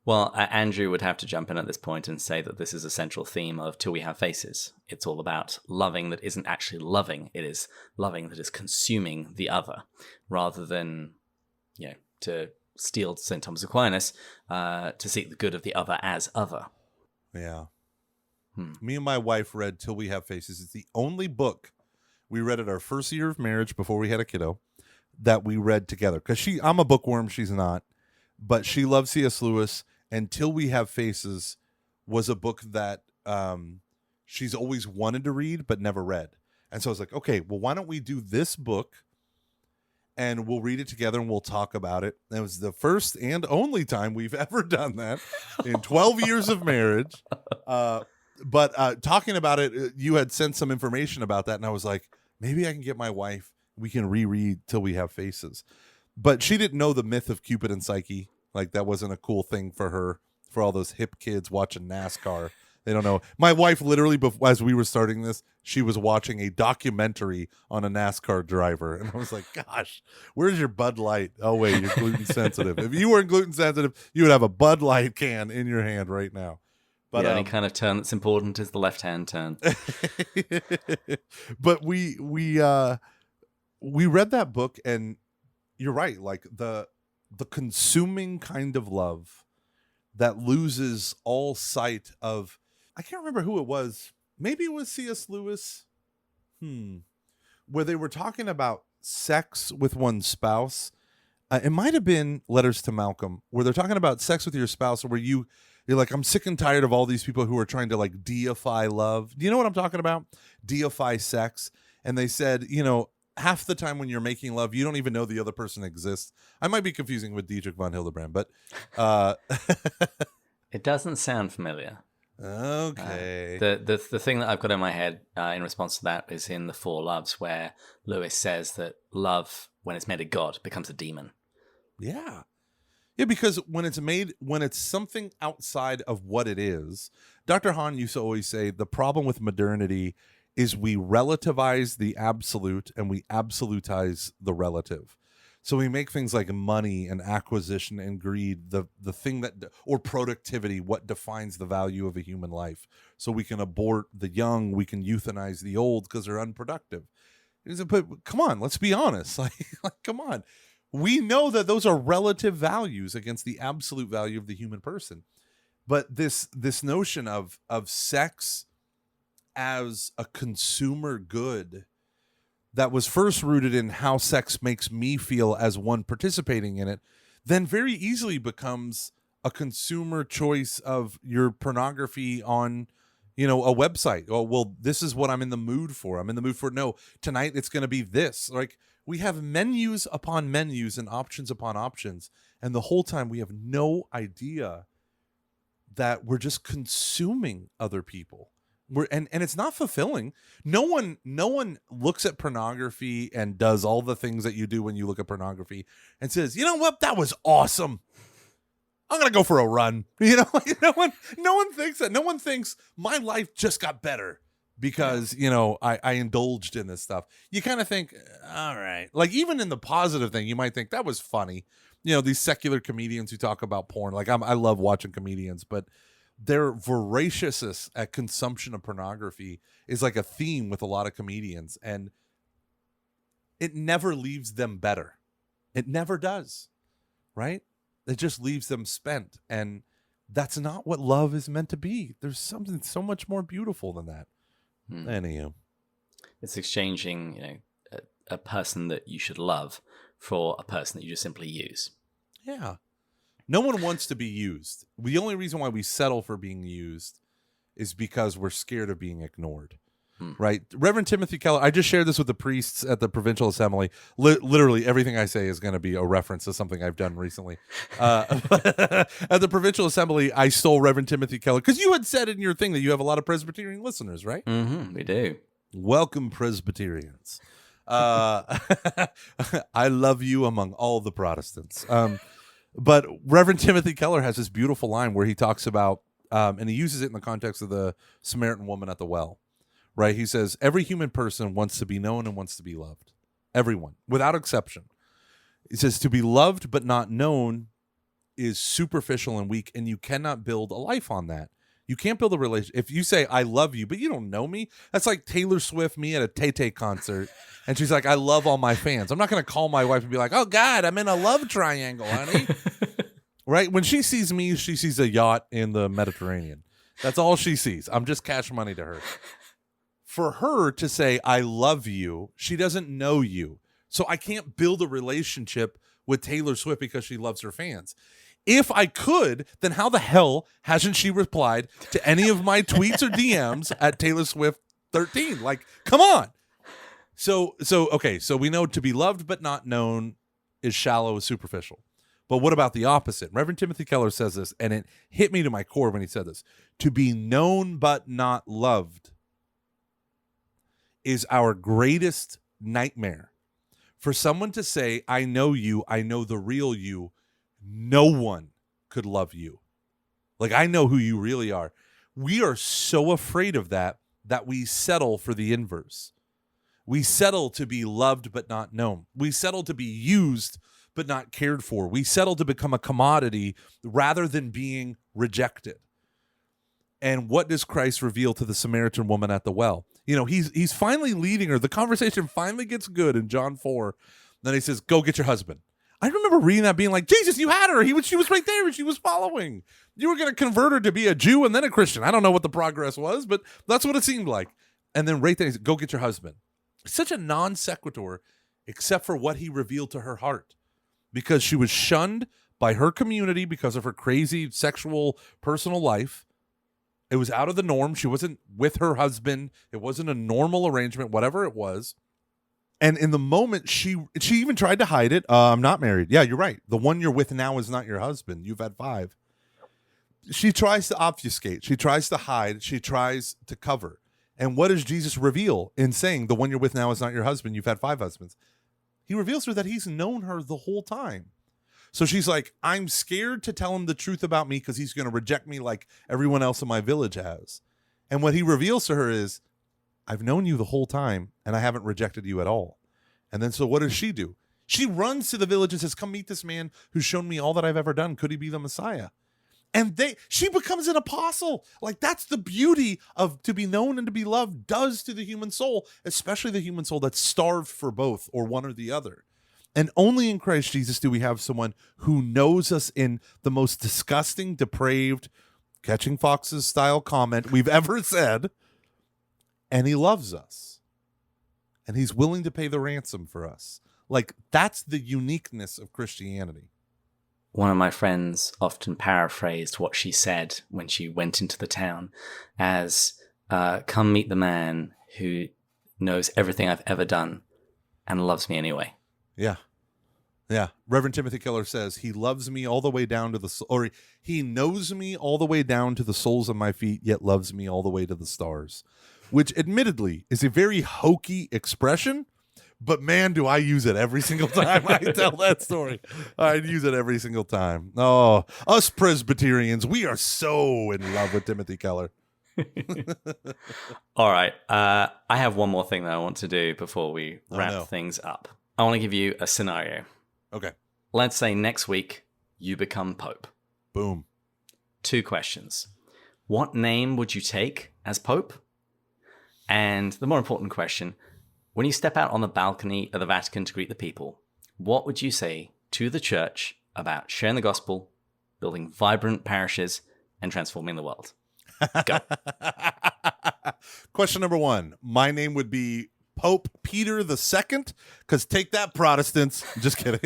Speaker 1: Well, Andrew would have to jump in at this point and say that this is a central theme of Till We Have Faces. It's all about loving that isn't actually loving. It is loving that is consuming the other, rather than, to steal St. Thomas Aquinas, to seek the good of the other as other.
Speaker 2: Yeah. Me and my wife read Till We Have Faces. It's the only book we read at our first year of marriage before we had a kiddo that we read together. Because I'm a bookworm, she's not. But she loves C.S. Lewis, and Till We Have Faces was a book that she's always wanted to read but never read. And so I was like, okay, well, why don't we do this book and we'll read it together and we'll talk about it. And it was the first and only time we've ever done that in 12 years of marriage. But talking about it, you had sent some information about that, and I was like, maybe I can get my wife, we can reread Till We Have Faces. But she didn't know the myth of Cupid and Psyche. Like, that wasn't a cool thing for her, for all those hip kids watching NASCAR. They don't know. My wife literally, as we were starting this, she was watching a documentary on a NASCAR driver. And I was like, gosh, where's your Bud Light? Oh, wait, you're gluten sensitive. If you weren't gluten sensitive, you would have a Bud Light can in your hand right now. But
Speaker 1: the only kind of turn that's important is the left-hand turn.
Speaker 2: But we read that book, and you're right. Like the consuming kind of love that loses all sight of, I can't remember who it was. Maybe it was C.S. Lewis. Where they were talking about sex with one's spouse. It might have been Letters to Malcolm, where they're talking about sex with your spouse, or where you're like, I'm sick and tired of all these people who are trying to like deify love. Do you know what I'm talking about? Deify sex. And they said, half the time when you're making love, you don't even know the other person exists. I might be confusing with Dietrich von Hildebrand, but
Speaker 1: it doesn't sound familiar.
Speaker 2: Okay.
Speaker 1: The thing that I've got in my head in response to that is in The Four Loves, where Lewis says that love, when it's made of God, becomes a demon.
Speaker 2: Yeah. Yeah, because when it's something outside of what it is, Dr. Hahn used to always say the problem with modernity is we relativize the absolute and we absolutize the relative. So we make things like money and acquisition and greed the thing that, or productivity, what defines the value of a human life. So we can abort the young, we can euthanize the old because they're unproductive. But come on, let's be honest. Like come on. We know that those are relative values against the absolute value of the human person. But this notion of sex as a consumer good that was first rooted in how sex makes me feel as one participating in it, then very easily becomes a consumer choice of your pornography on, a website. Oh, well, this is what I'm in the mood for. I'm in the mood for, no, tonight it's going to be this. Like, we have menus upon menus and options upon options. And the whole time we have no idea that we're just consuming other people. And it's not fulfilling. No one looks at pornography and does all the things that you do when you look at pornography and says, you know what, that was awesome. I'm gonna go for a run. No one thinks that. No one thinks my life just got better because I indulged in this stuff. You kind of think, all right, like even in the positive thing, you might think that was funny. These secular comedians who talk about porn. Like I love watching comedians, but their voraciousness at consumption of pornography is like a theme with a lot of comedians, and it never leaves them better. It never does, right? It just leaves them spent, and that's not what love is meant to be. There's something so much more beautiful than that. Anyhow,
Speaker 1: it's exchanging, a person that you should love for a person that you just simply use.
Speaker 2: Yeah. No one wants to be used. The only reason why we settle for being used is because we're scared of being ignored, right? Reverend Timothy Keller, I just shared this with the priests at the Provincial Assembly. Literally everything I say is going to be a reference to something I've done recently. At the Provincial Assembly, I stole Reverend Timothy Keller because you had said in your thing that you have a lot of Presbyterian listeners, right?
Speaker 1: Mm-hmm, we do.
Speaker 2: Welcome, Presbyterians. I love you among all the Protestants. But Reverend Timothy Keller has this beautiful line where he talks about, and he uses it in the context of the Samaritan woman at the well, right? He says, every human person wants to be known and wants to be loved. Everyone, without exception. He says, to be loved but not known is superficial and weak, and you cannot build a life on that. You can't build a relationship. If you say, I love you, but you don't know me, that's like Taylor Swift, me at a Tay-Tay concert, and she's like, I love all my fans. I'm not going to call my wife and be like, oh, God, I'm in a love triangle, honey. Right? When she sees me, she sees a yacht in the Mediterranean. That's all she sees. I'm just cash money to her. For her to say, I love you, she doesn't know you. So I can't build a relationship with Taylor Swift because she loves her fans. If I could, then how the hell hasn't she replied to any of my tweets or DMs at Taylor Swift 13? Like, come on. So we know to be loved but not known is shallow, is superficial. But what about the opposite? Reverend Timothy Keller says this, and it hit me to my core when he said this. To be known but not loved is our greatest nightmare. For someone to say, I know you, I know the real you, no one could love you. Like, I know who you really are. We are so afraid of that we settle for the inverse. We settle to be loved but not known. We settle to be used but not cared for. We settle to become a commodity rather than being rejected. And what does Christ reveal to the Samaritan woman at the well? He's finally leading her. The conversation finally gets good in John 4. Then he says, go get your husband. I remember reading that being like, Jesus, you had her. She was right there and she was following. You were going to convert her to be a Jew and then a Christian. I don't know what the progress was, but that's what it seemed like. And then right there, he said, go get your husband. Such a non sequitur, except for what he revealed to her heart. Because she was shunned by her community because of her crazy sexual personal life. It was out of the norm. She wasn't with her husband. It wasn't a normal arrangement, whatever it was. And in the moment, she even tried to hide it. I'm not married. Yeah, you're right. The one you're with now is not your husband. You've had 5. She tries to obfuscate. She tries to hide. She tries to cover. And what does Jesus reveal in saying the one you're with now is not your husband? You've had 5 husbands. He reveals to her that he's known her the whole time. So she's like, I'm scared to tell him the truth about me because he's going to reject me like everyone else in my village has. And what he reveals to her is, I've known you the whole time and I haven't rejected you at all. And then so what does she do? She runs to the village and says, come meet this man who's shown me all that I've ever done. Could he be the Messiah? And she becomes an apostle. Like, that's the beauty of to be known and to be loved does to the human soul, especially the human soul that's starved for both or one or the other. And only in Christ Jesus do we have someone who knows us in the most disgusting, depraved, Catching Foxes style comment we've ever said, and he loves us, and he's willing to pay the ransom for us. Like, that's the uniqueness of Christianity.
Speaker 1: One of my friends often paraphrased what she said when she went into the town as, come meet the man who knows everything I've ever done and loves me anyway.
Speaker 2: Yeah. Yeah. Reverend Timothy Keller says, he loves me all the way down to or he knows me all the way down to the soles of my feet, yet loves me all the way to the stars, which admittedly is a very hokey expression. But man, do I use it every single time I tell that story. I use it every single time. Oh, us Presbyterians, we are so in love with Timothy Keller.
Speaker 1: All right. I have one more thing that I want to do before we wrap things up. I want to give you a scenario.
Speaker 2: Okay.
Speaker 1: Let's say next week you become Pope.
Speaker 2: Boom.
Speaker 1: 2 questions. What name would you take as Pope? And the more important question, when you step out on the balcony of the Vatican to greet the people, what would you say to the church about sharing the gospel, building vibrant parishes, and transforming the world? Go.
Speaker 2: Question number 1. My name would be Pope Peter II, because take that, Protestants. Just kidding.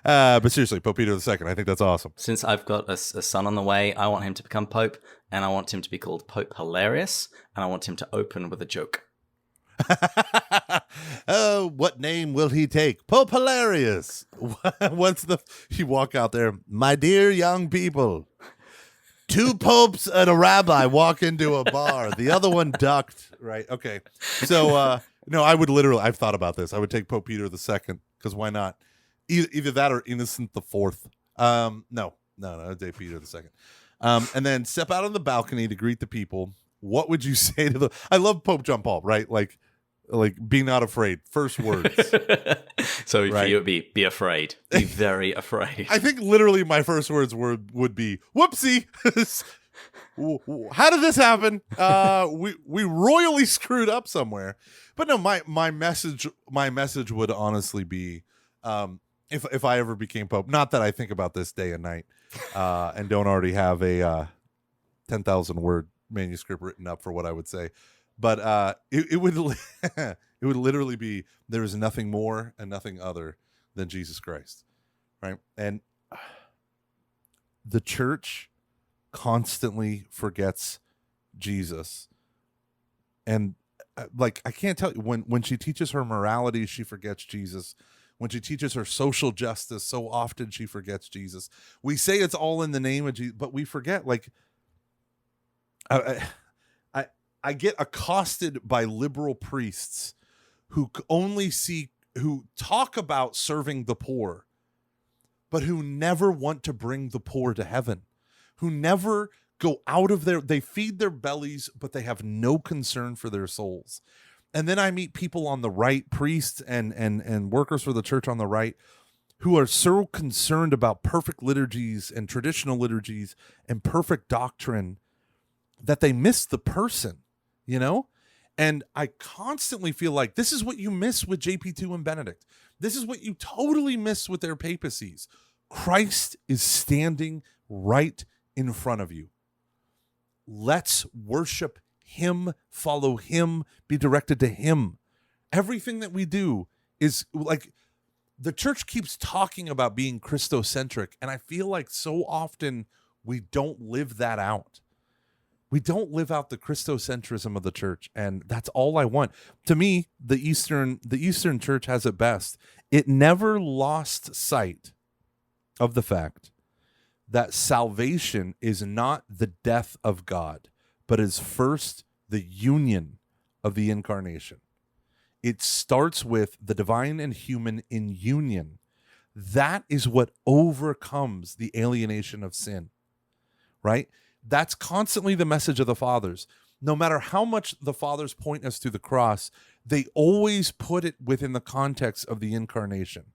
Speaker 2: But seriously, Pope Peter II, I think that's awesome.
Speaker 1: Since I've got a son on the way, I want him to become Pope, and I want him to be called Pope Hilarious, and I want him to open with a joke.
Speaker 2: Oh, what name will he take? Pope Hilarious. You walk out there, my dear young people, 2 popes and a rabbi walk into a bar. The other one ducked. Right. Okay. So, no, I've thought about this. I would take Pope Peter II, because why not? Either that or Innocent IV. No, I'd take Peter II. And then step out on the balcony to greet the people. What would you say to the? I love Pope John Paul, right? Like be not afraid. First words.
Speaker 1: So
Speaker 2: right?
Speaker 1: For you, it would be afraid. Be very afraid.
Speaker 2: I think literally my first words would be whoopsie. How did this happen? We royally screwed up somewhere. But no, my message would honestly be, if I ever became Pope, not that I think about this day and night, and don't already have a 10,000 word manuscript written up for what I would say, but it would literally be, there is nothing more and nothing other than Jesus Christ, right? And the church constantly forgets Jesus, and like, I can't tell you, when she teaches her morality, she forgets Jesus. When she teaches her social justice, so often she forgets Jesus. We say it's all in the name of Jesus, but we forget. Like, I get accosted by liberal priests who who talk about serving the poor, but who never want to bring the poor to heaven, who never go out of they feed their bellies, but they have no concern for their souls. And then I meet people on the right, priests and workers for the church on the right, who are so concerned about perfect liturgies and traditional liturgies and perfect doctrine that they miss the person, you know? And I constantly feel like this is what you miss with JP2 and Benedict. This is what you totally miss with their papacies. Christ is standing right in front of you. Let's worship him, follow him, be directed to him. Everything that we do is like, the church keeps talking about being Christocentric, and I feel like so often we don't live that out. We don't live out the Christocentrism of the church, and that's all I want. To me, the Eastern church has it best. It never lost sight of the fact that salvation is not the death of God, but is first the union of the incarnation. It starts with the divine and human in union. That is what overcomes the alienation of sin, right? That's constantly the message of the fathers. No matter how much the fathers point us to the cross, they always put it within the context of the incarnation,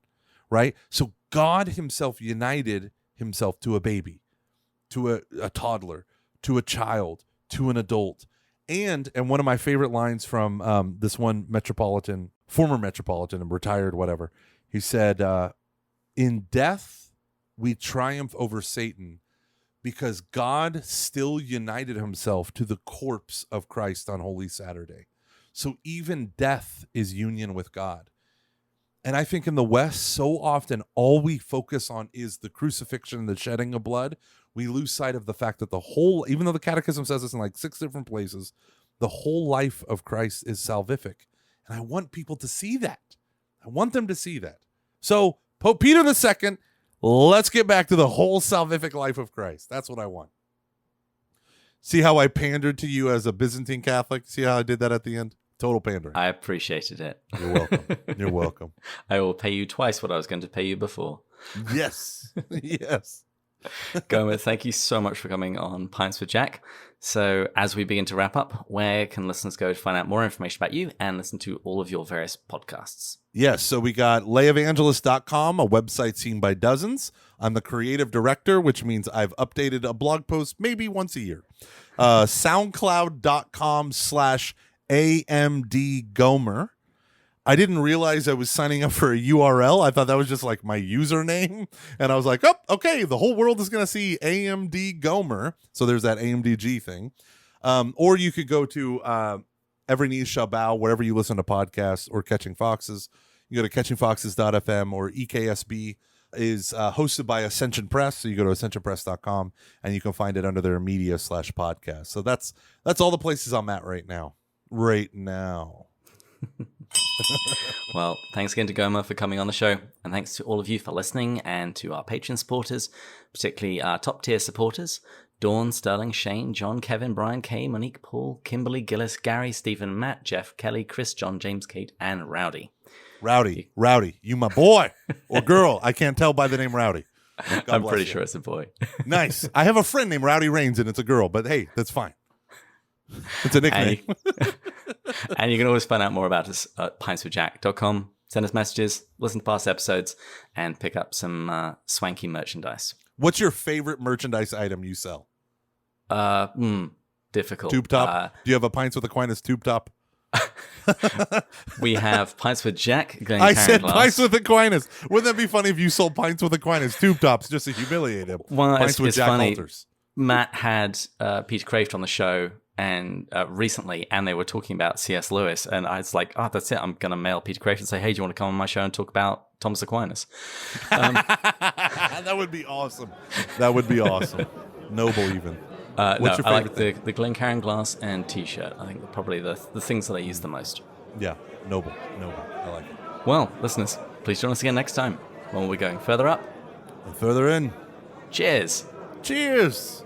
Speaker 2: right? So God himself united himself to a baby, to a toddler, to a child, to an adult. And one of my favorite lines from this one former metropolitan and retired, whatever, he said, in death, we triumph over Satan because God still united himself to the corpse of Christ on Holy Saturday. So even death is union with God. And I think in the West, so often all we focus on is the crucifixion and the shedding of blood. We lose sight of the fact that the whole, even though the Catechism says this in like 6 different places, the whole life of Christ is salvific. And I want people to see that. I want them to see that. So Pope Peter II, let's get back to the whole salvific life of Christ. That's what I want. See how I pandered to you as a Byzantine Catholic? See how I did that at the end? Total pandering.
Speaker 1: I appreciated it.
Speaker 2: You're welcome. You're welcome.
Speaker 1: I will pay you twice what I was going to pay you before.
Speaker 2: Yes. Yes.
Speaker 1: Gomer, thank you so much for coming on Pints with Jack. So as we begin to wrap up, where can listeners go to find out more information about you and listen to all of your various podcasts?
Speaker 2: Yes, so we got layevangelist.com, a website seen by dozens. I'm the creative director, which means I've updated a blog post maybe once a year. SoundCloud.com/AMD Gomer. I didn't realize I was signing up for a URL. I thought that was just like my username. And I was like, oh, okay, the whole world is going to see AMD Gomer. So there's that AMDG thing. Or you could go to Every Knee Shall Bow, wherever you listen to podcasts, or Catching Foxes. You go to catchingfoxes.fm, or EKSB is hosted by Ascension Press. So you go to ascensionpress.com and you can find it under their media/podcast. So that's all the places I'm at right now. Right now.
Speaker 1: Well, thanks again to Gomer for coming on the show, and thanks to all of you for listening, and to our Patreon supporters, particularly our top tier supporters: Dawn, Sterling, Shane, John, Kevin, Brian, Kay, Monique, Paul, Kimberly, Gillis, Gary, Stephen, Matt, Jeff, Kelly, Chris, John, James, Kate, and Rowdy.
Speaker 2: Rowdy, you my boy or girl. I can't tell by the name Rowdy.
Speaker 1: I'm pretty sure it's a boy.
Speaker 2: Nice. I have a friend named Rowdy Rains, and it's a girl, but hey, that's fine. It's a nickname.
Speaker 1: And you can always find out more about us at pintswithjack.com. Send us messages, listen to past episodes, and pick up some swanky merchandise.
Speaker 2: What's your favorite merchandise item you sell?
Speaker 1: Difficult.
Speaker 2: Tube top? Do you have a Pints with Aquinas tube top?
Speaker 1: We have Pints with Jack.
Speaker 2: I said Pints with Aquinas. Wouldn't that be funny if you sold Pints with Aquinas tube tops just to humiliate him?
Speaker 1: Well,
Speaker 2: Pints with
Speaker 1: it's
Speaker 2: Jack
Speaker 1: funny.
Speaker 2: halters.
Speaker 1: Matt had Peter Kraft on the show and recently, and they were talking about C.S. Lewis, and I was like, oh, that's it. I'm going to mail Peter Kraft and say, hey, do you want to come on my show and talk about Thomas Aquinas?
Speaker 2: That would be awesome. That would be awesome. Noble even. What's your favorite
Speaker 1: I like
Speaker 2: thing?
Speaker 1: the Glencairn glass and T-shirt. I think they're probably the things that I use the most.
Speaker 2: Yeah, noble. I like it.
Speaker 1: Well, listeners, please join us again next time when we'll be going further up
Speaker 2: And further in.
Speaker 1: Cheers.
Speaker 2: Cheers.